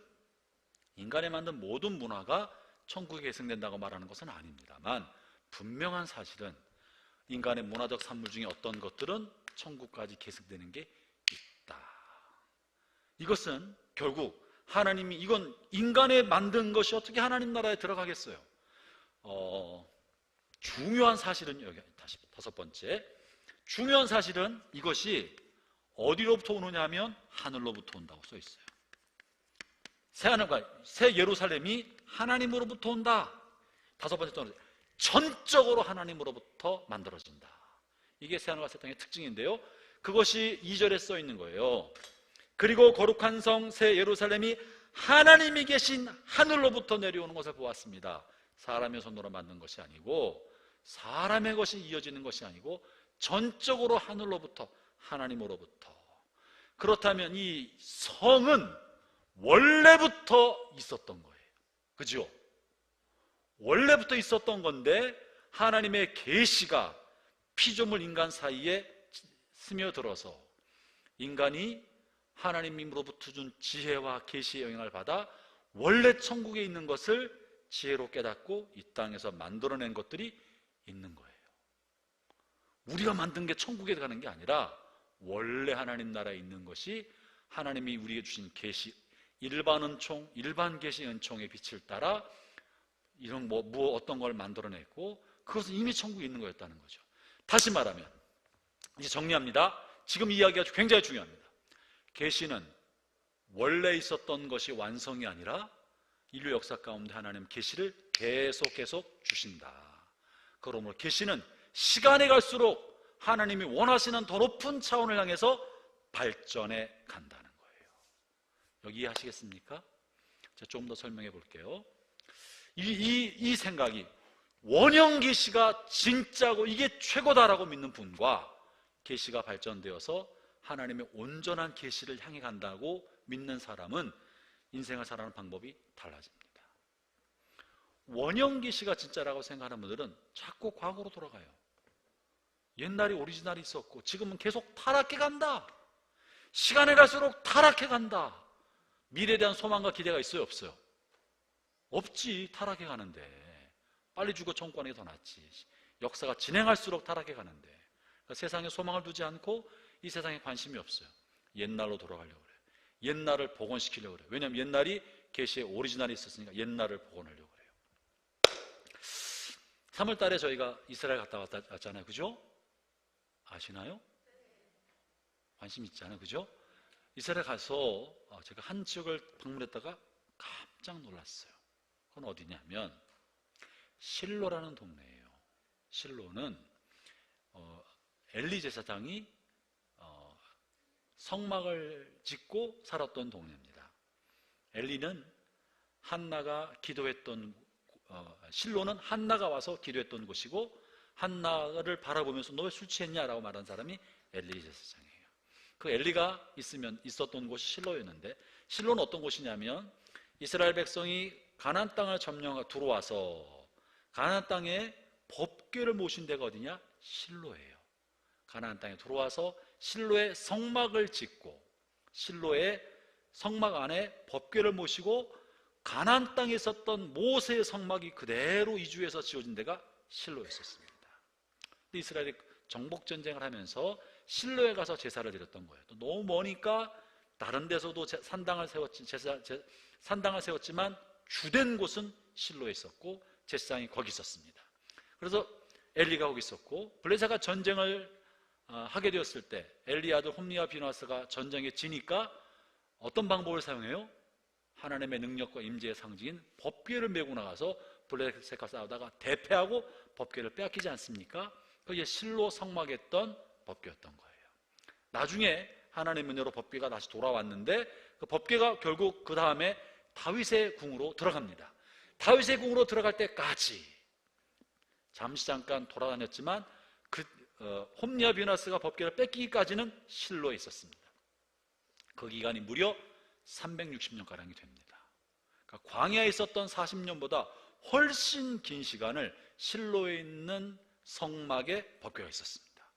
인간이 만든 모든 문화가 천국에 계승된다고 말하는 것은 아닙니다만, 분명한 사실은 인간의 문화적 산물 중에 어떤 것들은 천국까지 계승되는 게 있다. 이것은 결국 하나님이, 이건 인간의 만든 것이 어떻게 하나님 나라에 들어가겠어요? 중요한 사실은 여기 다섯 번째, 중요한 사실은 이것이 어디로부터 오느냐 하면 하늘로부터 온다고 써 있어요. 새하늘과 새 예루살렘이 하나님으로부터 온다. 다섯 번째 또는 전적으로 하나님으로부터 만들어진다. 이게 새하늘과 새 땅의 특징인데요, 그것이 2절에 써 있는 거예요. 그리고 거룩한 성 새 예루살렘이 하나님이 계신 하늘로부터 내려오는 것을 보았습니다. 사람의 손으로 만든 것이 아니고, 사람의 것이 이어지는 것이 아니고 전적으로 하늘로부터, 하나님으로부터. 그렇다면 이 성은 원래부터 있었던 거예요. 그죠? 원래부터 있었던 건데 하나님의 계시가 피조물 인간 사이에 스며들어서 인간이 하나님으로부터 준 지혜와 계시의 영향을 받아 원래 천국에 있는 것을 지혜로 깨닫고 이 땅에서 만들어낸 것들이 있는 거예요. 우리가 만든 게 천국에 가는 게 아니라 원래 하나님 나라에 있는 것이 하나님이 우리에게 주신 계시, 일반 은총, 일반 계시 은총의 빛을 따라 이런 어떤 걸 만들어냈고, 그것은 이미 천국에 있는 거였다는 거죠. 다시 말하면 이제 정리합니다. 지금 이야기가 굉장히 중요합니다. 계시는 원래 있었던 것이 완성이 아니라 인류 역사 가운데 하나님 계시를 계속 주신다. 그러므로 계시는 시간이 갈수록 하나님이 원하시는 더 높은 차원을 향해서 발전해 간다는 거예요. 여기 이해하시겠습니까? 제가 좀 더 설명해 볼게요. 이 생각이, 원형 계시가 진짜고 이게 최고다라고 믿는 분과 계시가 발전되어서 하나님의 온전한 계시를 향해 간다고 믿는 사람은 인생을 살아가는 방법이 달라집니다. 원형 계시가 진짜라고 생각하는 분들은 자꾸 과거로 돌아가요. 옛날에 오리지널이 있었고 지금은 계속 타락해 간다. 시간이 갈수록 타락해 간다. 미래에 대한 소망과 기대가 있어요, 없어요? 없지. 타락해 가는데. 빨리 죽어 천국 가는 게 더 낫지. 역사가 진행할수록 타락해 가는데. 그러니까 세상에 소망을 두지 않고 이 세상에 관심이 없어요. 옛날로 돌아가려고 그래요. 옛날을 복원시키려고 그래요. 왜냐하면 옛날이 계시의 오리지널이 있었으니까 옛날을 복원하려고 그래요. 3월 달에 저희가 이스라엘 갔다 왔잖아요. 그죠? 아시나요? 관심 있잖아요. 그죠? 이스라엘 가서 제가 한 지역을 방문했다가 깜짝 놀랐어요. 그건 어디냐면 실로라는 동네예요. 실로는 엘리 제사장이 성막을 짓고 살았던 동네입니다. 엘리는 한나가 기도했던 실로는 한나가 와서 기도했던 곳이고, 한나를 바라보면서 너 왜 술 취했냐라고 말한 사람이 엘리 제사장이에요. 그 엘리가 있었던 곳이 실로였는데, 실로는 어떤 곳이냐면 이스라엘 백성이 가나안 땅을 점령하고 들어와서 가나안 땅에 법궤를 모신 데가 어디냐? 실로예요. 가나안 땅에 들어와서 실로에 성막을 짓고 실로의 성막 안에 법궤를 모시고 가나안 땅에 있었던 모세의 성막이 그대로 이주해서 지어진 데가 실로였었습니다. 근데 이스라엘이 정복 전쟁을 하면서 실로에 가서 제사를 드렸던 거예요. 또 너무 머니까 다른 데서도 산당을 세웠지만 주된 곳은 실로에 있었고 제사장이 거기 있었습니다. 그래서 엘리가 거기 있었고, 블레셋가 전쟁을 하게 되었을 때 엘리 아들 홈리와 비나스가 전쟁에 지니까 어떤 방법을 사용해요? 하나님의 능력과 임재의 상징인 법궤를 메고 나가서 블레셋과 싸우다가 대패하고 법궤를 빼앗기지 않습니까? 그게 실로 성막에 있던 법궤였던 거예요. 나중에 하나님의 은혜로 법궤가 다시 돌아왔는데, 그 법궤가 결국 그 다음에 다윗의 궁으로 들어갑니다. 다윗의 궁으로 들어갈 때까지 잠시 잠깐 돌아다녔지만 홈리와 비나스가 법궤를 뺏기기까지는 실로에 있었습니다. 그 기간이 무려 360년가량이 됩니다. 그러니까 광야에 있었던 40년보다 훨씬 긴 시간을 실로에 있는 성막에 법궤가 있었습니다.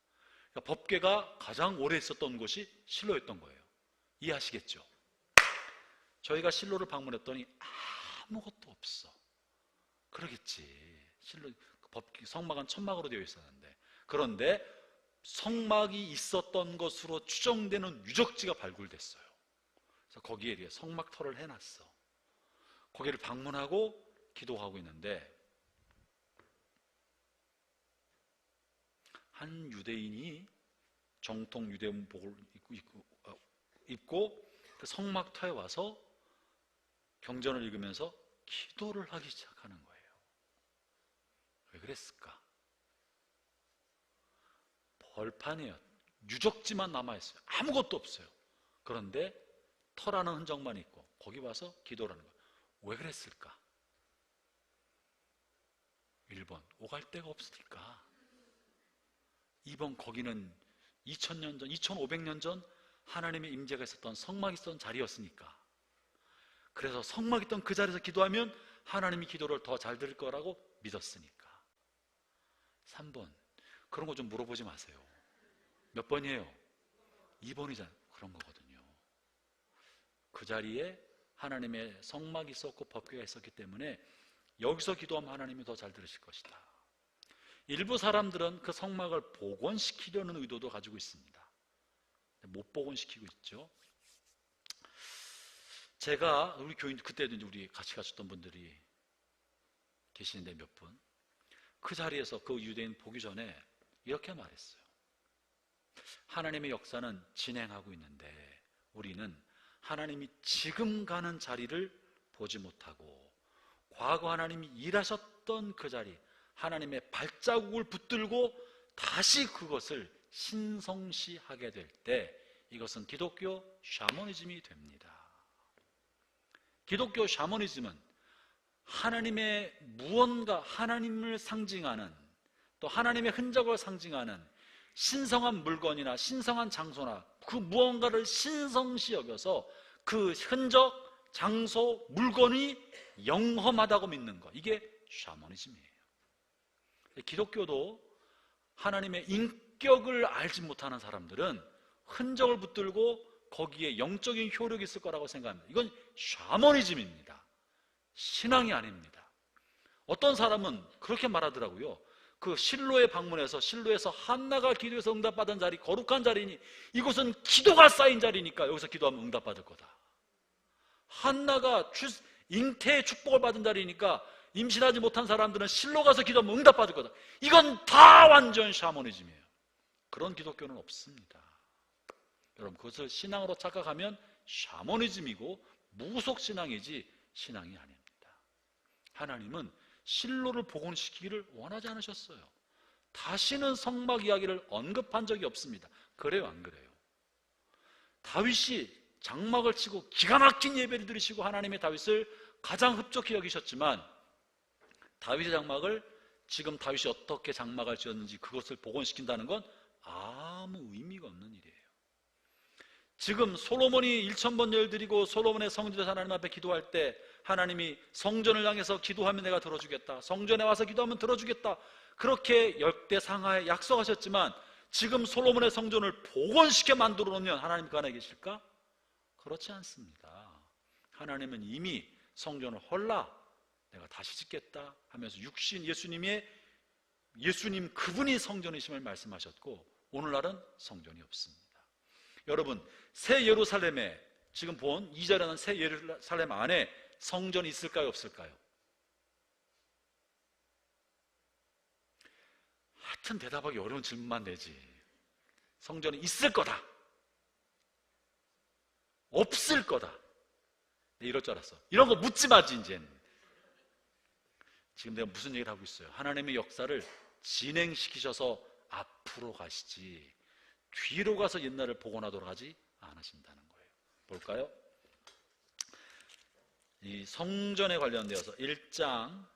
그러니까 법궤가 가장 오래 있었던 곳이 실로였던 거예요. 이해하시겠죠? 저희가 실로를 방문했더니 아무것도 없어. 그러겠지. 실로 성막은 천막으로 되어 있었는데, 그런데 성막이 있었던 것으로 추정되는 유적지가 발굴됐어요. 그래서 거기에 대해 성막터를 해놨어. 거기를 방문하고 기도하고 있는데, 한 유대인이 정통 유대복을 입고 그 성막터에 와서 경전을 읽으면서 기도를 하기 시작하는 거예요. 왜 그랬을까? 벌판이에요. 유적지만 남아있어요. 아무것도 없어요. 그런데 터라는 흔적만 있고 거기 와서 기도를 하는 거예요. 왜 그랬을까? 1번, 오갈 데가 없으니까. 2번, 거기는 2000년 전, 2500년 전 하나님의 임재가 있었던 성막이 있었던 자리였으니까. 그래서 성막이 있던 그 자리에서 기도하면 하나님이 기도를 더 잘 들을 거라고 믿었으니까. 3번, 그런 거 좀 물어보지 마세요. 몇 번이에요? 2번이잖아요. 그런 거거든요. 그 자리에 하나님의 성막이 있었고 법궤가 있었기 때문에 여기서 기도하면 하나님이 더 잘 들으실 것이다. 일부 사람들은 그 성막을 복원시키려는 의도도 가지고 있습니다. 못 복원시키고 있죠. 제가 우리 교인, 그때도 이제 우리 같이 가셨던 분들이 계시는데 몇 분, 그 자리에서 그 유대인 보기 전에 이렇게 말했어요. 하나님의 역사는 진행하고 있는데 우리는 하나님이 지금 가는 자리를 보지 못하고 과거 하나님이 일하셨던 그 자리, 하나님의 발자국을 붙들고 다시 그것을 신성시하게 될 때 이것은 기독교 샤머니즘이 됩니다. 기독교 샤머니즘은 하나님의 무언가, 하나님을 상징하는, 또 하나님의 흔적을 상징하는 신성한 물건이나 신성한 장소나 그 무언가를 신성시 여겨서 그 흔적, 장소, 물건이 영험하다고 믿는 것, 이게 샤머니즘이에요. 기독교도 하나님의 인격을 알지 못하는 사람들은 흔적을 붙들고 거기에 영적인 효력이 있을 거라고 생각합니다. 이건 샤머니즘입니다. 신앙이 아닙니다. 어떤 사람은 그렇게 말하더라고요. 그 실로에 방문해서 실로에서 한나가 기도해서 응답받은 자리, 거룩한 자리니 이곳은 기도가 쌓인 자리니까 여기서 기도하면 응답받을 거다. 한나가 잉태의 축복을 받은 자리니까 임신하지 못한 사람들은 실로 가서 기도하면 응답받을 거다. 이건 다 완전 샤머니즘이에요. 그런 기독교는 없습니다. 여러분, 그것을 신앙으로 착각하면 샤머니즘이고 무속신앙이지 신앙이 아닙니다. 하나님은 실로를 복원시키기를 원하지 않으셨어요. 다시는 성막 이야기를 언급한 적이 없습니다. 그래요, 안 그래요? 다윗이 장막을 치고 기가 막힌 예배를 드리시고 하나님의 다윗을 가장 흡족히 여기셨지만, 다윗의 장막을 지금 다윗이 어떻게 장막을 지었는지 그것을 복원시킨다는 건 아무 의미가 없는 일이에요. 지금 솔로몬이 1000번 예를 드리고 솔로몬의 성전에서 하나님 앞에 기도할 때 하나님이 성전을 향해서 기도하면 내가 들어주겠다, 성전에 와서 기도하면 들어주겠다, 그렇게 역대상하에 약속하셨지만 지금 솔로몬의 성전을 복원시켜 만들어 놓으면 하나님 그 안에 계실까? 그렇지 않습니다. 하나님은 이미 성전을 헐라 내가 다시 짓겠다 하면서 육신 예수님 그분이 성전이심을 말씀하셨고, 오늘날은 성전이 없습니다. 여러분, 새 예루살렘에 지금 본 2절에는 새 예루살렘 안에 성전이 있을까요, 없을까요? 하여튼 대답하기 어려운 질문만 내지. 성전이 있을 거다, 없을 거다, 이럴 줄 알았어. 이런 거 묻지 마지. 이제는 지금 내가 무슨 얘기를 하고 있어요? 하나님의 역사를 진행시키셔서 앞으로 가시지 뒤로 가서 옛날을 복원하도록 하지 않으신다는 거예요. 볼까요? 이 성전에 관련되어서 1장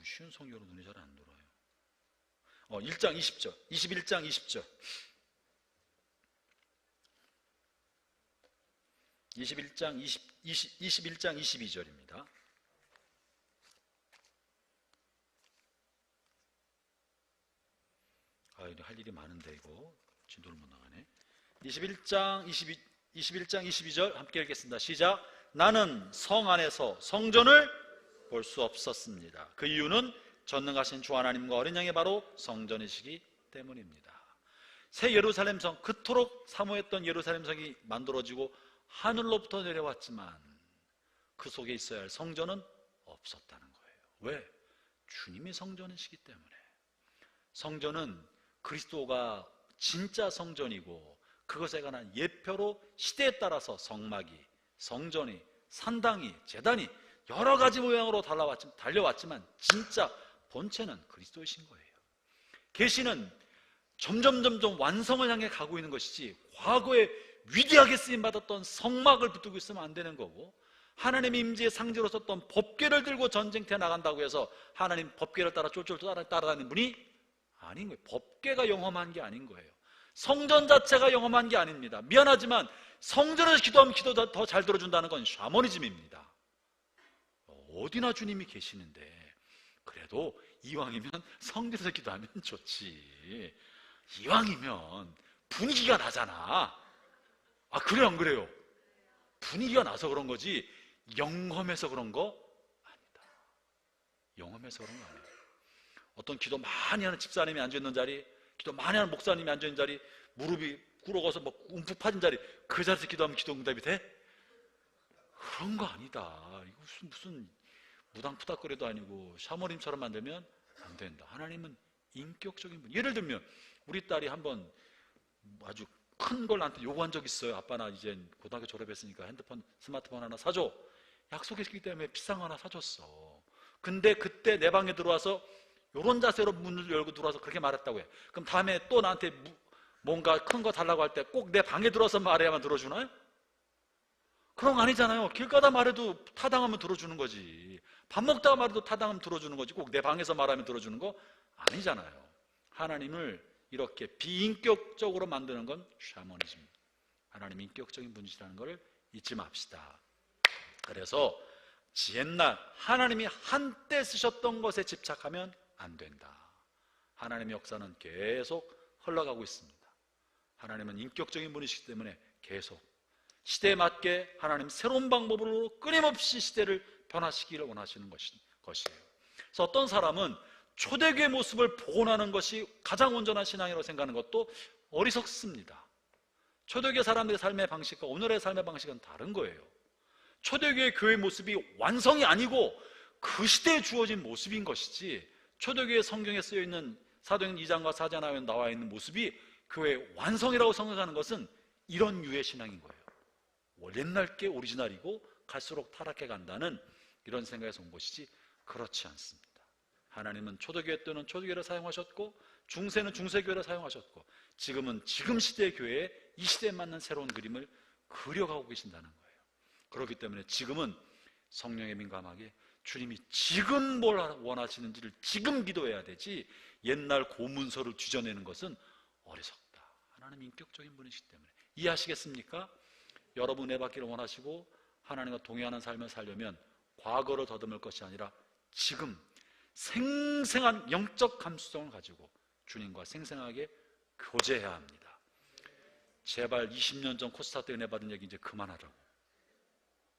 쉬운 성경으로 눈이 잘 안 돌아요. 1장 20절, 21장 20절, 21장 22절입니다. 이거 할 일이 많은데 이거 진도를 못 나가네. 21장 22절 함께 읽겠습니다. 시작. 나는 성 안에서 성전을 볼 수 없었습니다. 그 이유는 전능하신 주 하나님과 어린 양이 바로 성전이시기 때문입니다. 새 예루살렘 성, 그토록 사모했던 예루살렘 성이 만들어지고 하늘로부터 내려왔지만 그 속에 있어야 할 성전은 없었다는 거예요. 왜? 주님이 성전이시기 때문에. 성전은 그리스도가 진짜 성전이고 그것에 관한 예표로 시대에 따라서 성막이, 성전이, 산당이, 제단이 여러 가지 모양으로 달려왔지만 진짜 본체는 그리스도이신 거예요. 계시는 점점 완성을 향해 가고 있는 것이지 과거에 위대하게 쓰임받았던 성막을 붙들고 있으면 안 되는 거고, 하나님의 임재의 상징으로 썼던 법궤를 들고 전쟁터에 나간다고 해서 하나님 법궤를 따라 쫄쫄 따라다니는 분이 아닌 거예요. 법궤가 영험한 게 아닌 거예요. 성전 자체가 영험한 게 아닙니다. 미안하지만 성전에서 기도하면 기도 더 잘 들어준다는 건 샤머니즘입니다. 어디나 주님이 계시는데 그래도 이왕이면 성전에서 기도하면 좋지. 이왕이면 분위기가 나잖아. 그래요, 안 그래요? 분위기가 나서 그런 거지 영험해서 그런 거 아니다. 영험해서 그런 거 아니에요. 어떤 기도 많이 하는 집사님이 앉아있는 자리, 기도 많이 하는 목사님이 앉아있는 자리, 무릎이 꿇어가서 막 움푹 파진 자리, 그 자리에서 기도하면 기도 응답이 돼? 그런 거 아니다. 이거 무슨 무당푸닥거리도 아니고 샤머님처럼 만들면 안 된다. 하나님은 인격적인 분. 예를 들면 우리 딸이 한번 아주 큰 걸 나한테 요구한 적 있어요. 아빠 나 이제 고등학교 졸업했으니까 스마트폰 하나 사줘. 약속했기 때문에 비싼 거 하나 사줬어. 근데 그때 내 방에 들어와서 요런 자세로 문을 열고 들어와서 그렇게 말했다고 해. 그럼 다음에 또 나한테 뭔가 큰 거 달라고 할 때 꼭 내 방에 들어와서 말해야만 들어주나요? 그런 거 아니잖아요. 길 가다 말해도 타당하면 들어주는 거지. 밥 먹다가 말해도 타당하면 들어주는 거지. 꼭 내 방에서 말하면 들어주는 거 아니잖아요. 하나님을 이렇게 비인격적으로 만드는 건 샤머니즘. 하나님 인격적인 분이시라는 걸 잊지 맙시다. 그래서 옛날 하나님이 한때 쓰셨던 것에 집착하면 안 된다. 하나님의 역사는 계속 흘러가고 있습니다. 하나님은 인격적인 분이시기 때문에 계속 시대에 맞게 하나님 새로운 방법으로 끊임없이 시대를 변화시키기를 원하시는 것이에요. 그래서 어떤 사람은 초대교회 모습을 복원하는 것이 가장 온전한 신앙이라고 생각하는 것도 어리석습니다. 초대교회 사람들의 삶의 방식과 오늘의 삶의 방식은 다른 거예요. 초대교회 교회 모습이 완성이 아니고 그 시대에 주어진 모습인 것이지, 초대교회 성경에 쓰여있는 사도행전 2장과 4장에 나와 있는 모습이 교회의 완성이라고 생각하는 것은 이런 유의 신앙인 거예요. 옛날 게 오리지널이고 갈수록 타락해 간다는 이런 생각에서 온 것이지 그렇지 않습니다. 하나님은 초대교회 때는 초대교회를 사용하셨고 중세는 중세교회를 사용하셨고 지금은 지금 시대의 교회에 이 시대에 맞는 새로운 그림을 그려가고 계신다는 거예요. 그렇기 때문에 지금은 성령에 민감하게 주님이 지금 뭘 원하시는지를 지금 기도해야 되지 옛날 고문서를 뒤져내는 것은 어리석다. 하나님 인격적인 분이시기 때문에 이해하시겠습니까? 여러분 은혜 받기를 원하시고 하나님과 동행하는 삶을 살려면 과거를 더듬을 것이 아니라 지금 생생한 영적 감수성을 가지고 주님과 생생하게 교제해야 합니다. 제발 20년 전 코스타 때 은혜 받은 얘기 이제 그만하라고.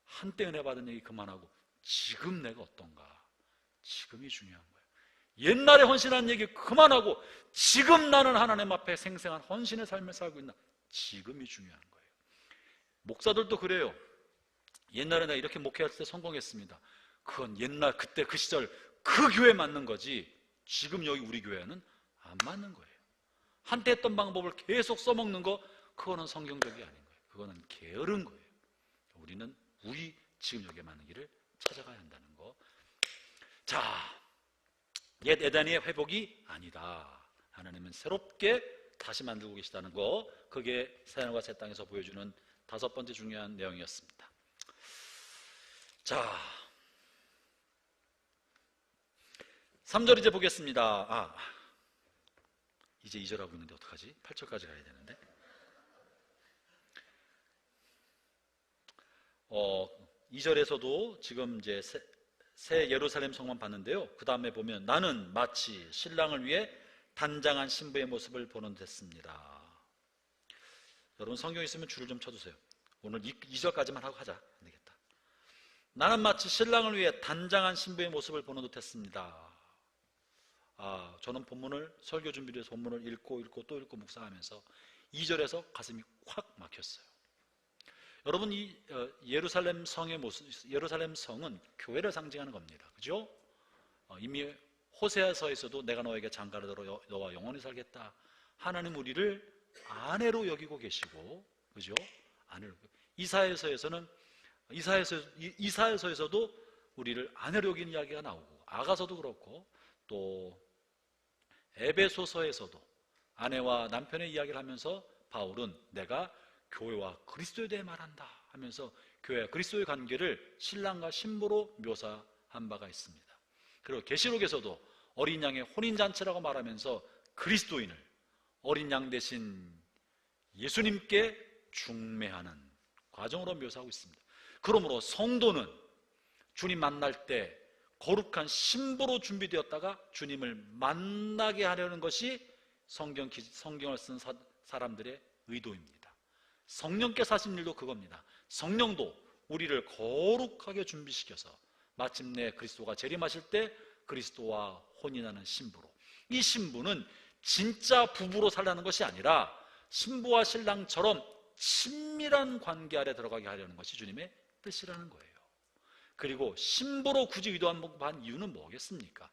한때 은혜 받은 얘기 그만하고 지금 내가 어떤가? 지금이 중요한 거예요. 옛날에 헌신한 얘기 그만하고 지금 나는 하나님 앞에 생생한 헌신의 삶을 살고 있나? 지금이 중요한 거예요. 목사들도 그래요. 옛날에 내가 이렇게 목회할 때 성공했습니다. 그건 옛날 그때 그 시절 그 교회에 맞는 거지 지금 여기 우리 교회는 안 맞는 거예요. 한때 했던 방법을 계속 써먹는 거 그거는 성경적이 아닌 거예요. 그거는 게으른 거예요. 우리는 우리 지금 여기에 맞는 길을 찾아가야 한다는 거. 자, 옛 에덴의 회복이 아니다. 하나님은 새롭게 다시 만들고 계시다는 거. 그게 새하늘과 새 땅에서 보여주는 다섯 번째 중요한 내용이었습니다. 자, 3절 이제 보겠습니다. 이제 2절 하고 있는데 어떡하지? 8절까지 가야 되는데. 2절에서도 지금 이제 새 예루살렘 성만 봤는데요. 그 다음에 보면 나는 마치 신랑을 위해 단장한 신부의 모습을 보는 듯했습니다. 여러분 성경 있으면 줄을 좀 쳐주세요. 오늘 2절까지만 하고 하자. 안 되겠다. 나는 마치 신랑을 위해 단장한 신부의 모습을 보는 듯했습니다. 저는 본문을 설교 준비를 해서 본문을 읽고 또 읽고 묵상하면서 2절에서 가슴이 확 막혔어요. 여러분 이 예루살렘 성의 모습, 예루살렘 성은 교회를 상징하는 겁니다. 그죠? 이미 호세아서에서도 내가 너에게 장가를 들어 너와 영원히 살겠다. 하나님 우리를 아내로 여기고 계시고, 그죠? 아내로. 이사야서에서도 우리를 아내로 여기는 이야기가 나오고, 아가서도 그렇고, 또 에베소서에서도 아내와 남편의 이야기를 하면서 바울은 내가 교회와 그리스도에 대해 말한다 하면서 교회와 그리스도의 관계를 신랑과 신부로 묘사한 바가 있습니다. 그리고 계시록에서도 어린 양의 혼인잔치라고 말하면서 그리스도인을 어린 양 대신 예수님께 중매하는 과정으로 묘사하고 있습니다. 그러므로 성도는 주님 만날 때 거룩한 신부로 준비되었다가 주님을 만나게 하려는 것이 성경을 쓴 사람들의 의도입니다. 성령께서 하신 일도 그겁니다. 성령도 우리를 거룩하게 준비시켜서 마침내 그리스도가 재림하실 때 그리스도와 혼인하는 신부로, 이 신부는 진짜 부부로 살라는 것이 아니라 신부와 신랑처럼 친밀한 관계 아래 들어가게 하려는 것이 주님의 뜻이라는 거예요. 그리고 신부로 굳이 의도한 이유는 뭐겠습니까?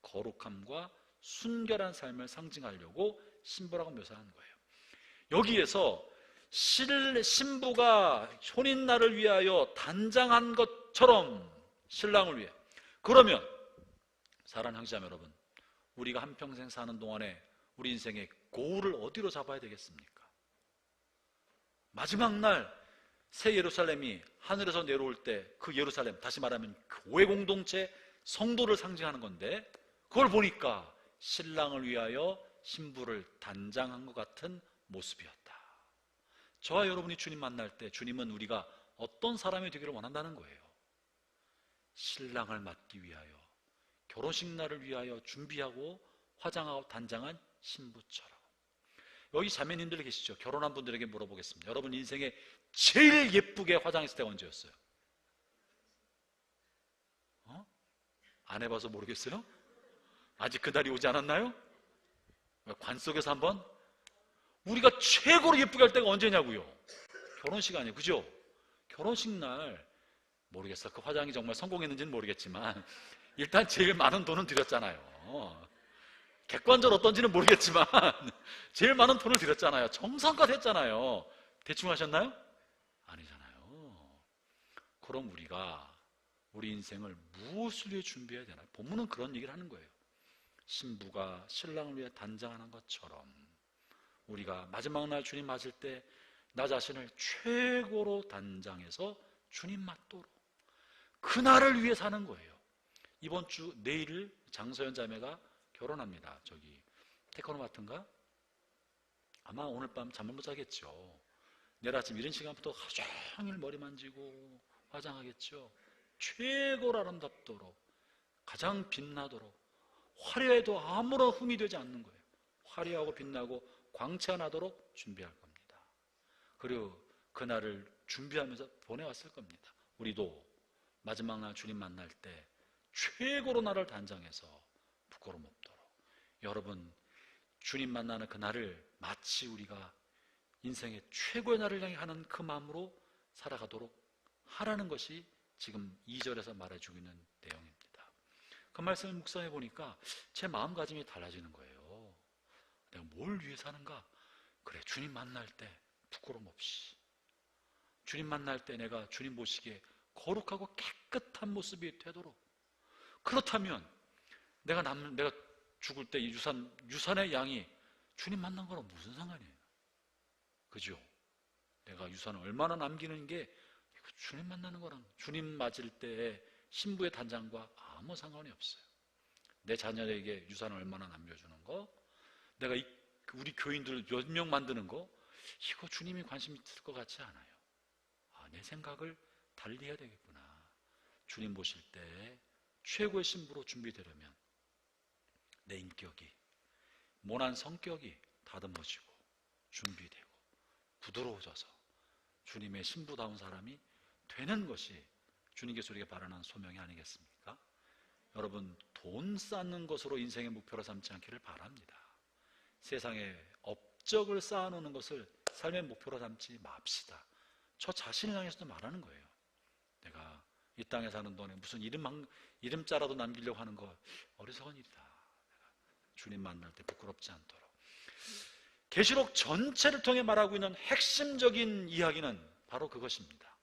거룩함과 순결한 삶을 상징하려고 신부라고 묘사하는 거예요. 여기에서 신부가 혼인날을 위하여 단장한 것처럼 신랑을 위해, 그러면 사랑하는 형제자매 여러분, 우리가 한평생 사는 동안에 우리 인생의 고울을 어디로 잡아야 되겠습니까? 마지막 날 새 예루살렘이 하늘에서 내려올 때 그 예루살렘, 다시 말하면 교회 공동체 성도를 상징하는 건데, 그걸 보니까 신랑을 위하여 신부를 단장한 것 같은 모습이었다. 저와 여러분이 주님 만날 때 주님은 우리가 어떤 사람이 되기를 원한다는 거예요. 신랑을 맞기 위하여, 결혼식 날을 위하여 준비하고 화장하고 단장한 신부처럼. 여기 자매님들 계시죠? 결혼한 분들에게 물어보겠습니다. 여러분 인생에 제일 예쁘게 화장했을 때가 언제였어요? 안 해봐서 모르겠어요? 아직 그 날이 오지 않았나요? 관 속에서 한번? 우리가 최고로 예쁘게 할 때가 언제냐고요? 결혼식 아니에요, 그죠? 결혼식 날 모르겠어. 그 화장이 정말 성공했는지는 모르겠지만 일단 제일 많은 돈은 들였잖아요. 객관적으로 어떤지는 모르겠지만 제일 많은 돈을 들였잖아요. 정성껏 했잖아요. 대충 하셨나요? 아니잖아요. 그럼 우리가 우리 인생을 무엇을 위해 준비해야 되나요? 본문은 그런 얘기를 하는 거예요. 신부가 신랑을 위해 단장하는 것처럼 우리가 마지막 날 주님 맞을 때 나 자신을 최고로 단장해서 주님 맞도록 그날을 위해 사는 거예요. 이번 주 내일 장서연 자매가 결혼합니다. 저기 테크노마트인가? 아마 오늘 밤 잠을 못 자겠죠. 내일 아침 이른 시간부터 하루 종일 머리 만지고 화장하겠죠. 최고로 아름답도록 가장 빛나도록 화려해도 아무런 흠이 되지 않는 거예요. 화려하고 빛나고 광채나도록 준비할 겁니다. 그리고 그날을 준비하면서 보내왔을 겁니다. 우리도 마지막 날 주님 만날 때 최고로 나를 단장해서 부끄러움 없도록 여러분 주님 만나는 그날을 마치 우리가 인생의 최고의 날을 향해 하는 그 마음으로 살아가도록 하라는 것이 지금 2절에서 말해주고 있는 내용입니다. 그 말씀을 묵상해 보니까 제 마음가짐이 달라지는 거예요. 내가 뭘 위해 사는가? 그래, 주님 만날 때 부끄러움 없이 주님 만날 때 내가 주님 보시기에 거룩하고 깨끗한 모습이 되도록 그렇다면 내가 죽을 때 이 유산의 양이 주님 만난 거랑 무슨 상관이에요? 그죠? 내가 유산을 얼마나 남기는 게 주님 만나는 거랑 주님 맞을 때의 신부의 단장과 아무 상관이 없어요. 내 자녀에게 유산을 얼마나 남겨주는 거, 내가 우리 교인들 몇 명 만드는 거, 이거 주님이 관심 있을 것 같지 않아요. 내 생각을 달리 해야 되겠구나. 주님 보실 때 최고의 신부로 준비되려면 내 인격이, 모난 성격이 다듬어지고 준비되고 부드러워져서 주님의 신부다운 사람이 되는 것이 주님께서 우리에게 바라는 소명이 아니겠습니까? 여러분, 돈 쌓는 것으로 인생의 목표로 삼지 않기를 바랍니다. 세상에 업적을 쌓아놓는 것을 삶의 목표로 삼지 맙시다. 저 자신을 향해서도 말하는 거예요. 내가 이 땅에 사는 동안에 무슨 이름자라도 남기려고 하는 거 어리석은 일이다. 내가 주님 만날 때 부끄럽지 않도록. 계시록 전체를 통해 말하고 있는 핵심적인 이야기는 바로 그것입니다.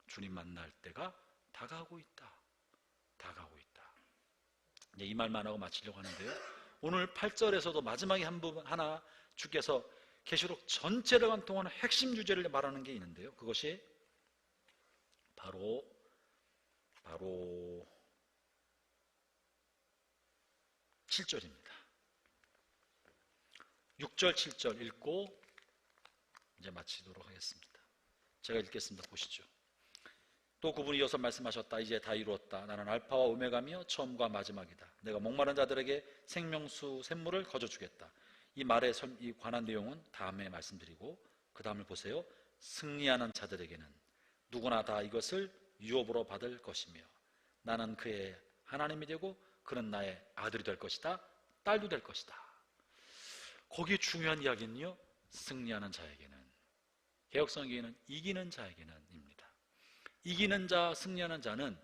주님 만날 때가 다가오고 있다. 다가오고 있다. 이 말만 하고 마치려고 하는데요. 오늘 8절에서도 마지막에 한 부분 하나 주께서 계시록 전체를 관통하는 핵심 주제를 말하는 게 있는데요. 그것이 바로 7절입니다. 6절, 7절 읽고 이제 마치도록 하겠습니다. 제가 읽겠습니다. 보시죠. 또 그분이 이어서 말씀하셨다. 이제 다 이루었다. 나는 알파와 오메가며 처음과 마지막이다. 내가 목마른 자들에게 생명수 샘물을 거저주겠다. 이 말에 관한 내용은 다음에 말씀드리고 그 다음을 보세요. 승리하는 자들에게는 누구나 다 이것을 유업으로 받을 것이며 나는 그의 하나님이 되고 그는 나의 아들이 될 것이다. 딸도 될 것이다. 거기에 중요한 이야기는요. 승리하는 자에게는, 개역성경에는 이기는 자에게는 입니다. 이기는 자, 승리하는 자는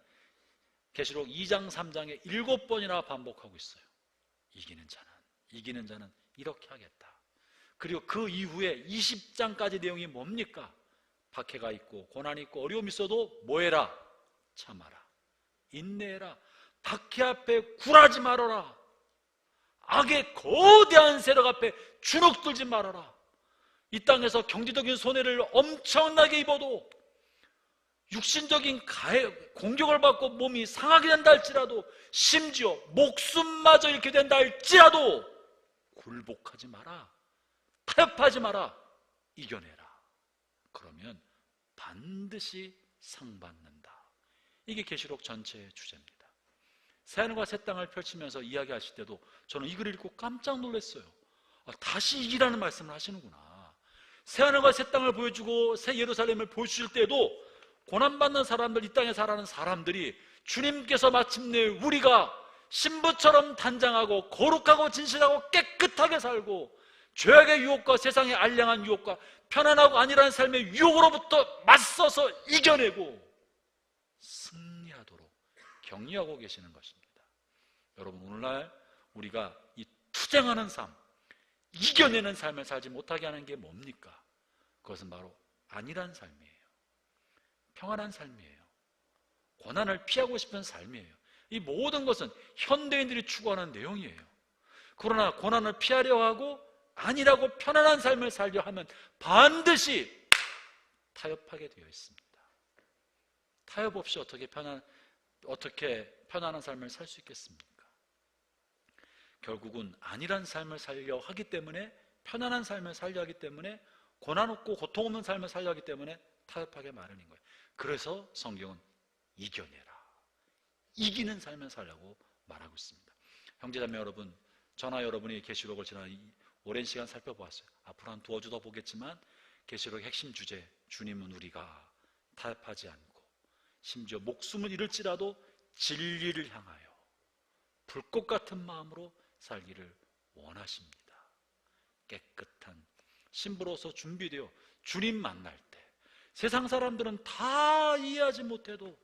계시록 2장 3장에 7번이나 반복하고 있어요. 이기는 자는 이렇게 하겠다. 그리고 그 이후에 20장까지 내용이 뭡니까? 박해가 있고 고난이 있고 어려움이 있어도 뭐해라? 참아라. 인내해라. 박해 앞에 굴하지 말아라. 악의 거대한 세력 앞에 주눅들지 말아라. 이 땅에서 경제적인 손해를 엄청나게 입어도 육신적인 공격을 받고 몸이 상하게 된다 할지라도 심지어 목숨마저 잃게 된다 할지라도 굴복하지 마라. 타협하지 마라. 이겨내라. 그러면 반드시 상 받는다. 이게 계시록 전체의 주제입니다. 새하늘과 새 땅을 펼치면서 이야기하실 때도 저는 이 글을 읽고 깜짝 놀랐어요. 다시 이기라는 말씀을 하시는구나. 새하늘과 새 땅을 보여주고 새 예루살렘을 보여주실 때도 고난받는 사람들, 이 땅에 살아가는 사람들이 주님께서 마침내 우리가 신부처럼 단장하고 거룩하고 진실하고 깨끗하게 살고 죄악의 유혹과 세상의 알량한 유혹과 편안하고 아니라는 삶의 유혹으로부터 맞서서 이겨내고 승리하도록 격려하고 계시는 것입니다. 여러분, 오늘날 우리가 이 투쟁하는 삶, 이겨내는 삶을 살지 못하게 하는 게 뭡니까? 그것은 바로 안일한 삶이에요. 평안한 삶이에요. 고난을 피하고 싶은 삶이에요. 이 모든 것은 현대인들이 추구하는 내용이에요. 그러나 고난을 피하려 하고 안일하고 편안한 삶을 살려 하면 반드시 타협하게 되어 있습니다. 타협 없이 어떻게 편안한 삶을 살 수 있겠습니까? 결국은 안일한 삶을 살려 하기 때문에, 편안한 삶을 살려 하기 때문에, 고난 없고 고통 없는 삶을 살려 하기 때문에 타협하게 마련인 거예요. 그래서 성경은 이겨내라, 이기는 삶을 살라고 말하고 있습니다. 형제자매 여러분, 저나 여러분이 계시록을 지난 오랜 시간 살펴보았어요. 앞으로 한 두어 주 더 보겠지만 계시록의 핵심 주제, 주님은 우리가 타협하지 않고 심지어 목숨을 잃을지라도 진리를 향하여 불꽃 같은 마음으로 살기를 원하십니다. 깨끗한 신부로서 준비되어 주님 만날 때 세상 사람들은 다 이해하지 못해도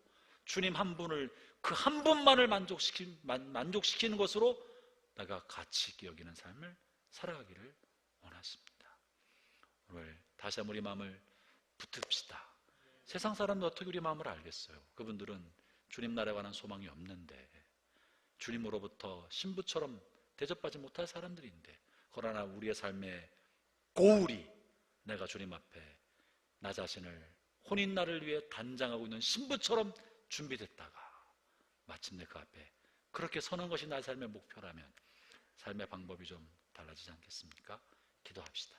주님 한 분을, 그 한 분만을 만족시키는 것으로 내가 가치 있게 여기는 삶을 살아가기를 원하십니다. 오늘 다시 한번 우리 마음을 붙듭시다. 세상 사람들 어떻게 우리 마음을 알겠어요? 그분들은 주님 나라에 관한 소망이 없는데, 주님으로부터 신부처럼 대접받지 못할 사람들인데, 그러나 우리의 삶의 고울이 내가 주님 앞에 나 자신을 혼인날을 위해 단장하고 있는 신부처럼 준비됐다가 마침내 그 앞에 그렇게 서는 것이 나의 삶의 목표라면 삶의 방법이 좀 달라지지 않겠습니까? 기도합시다.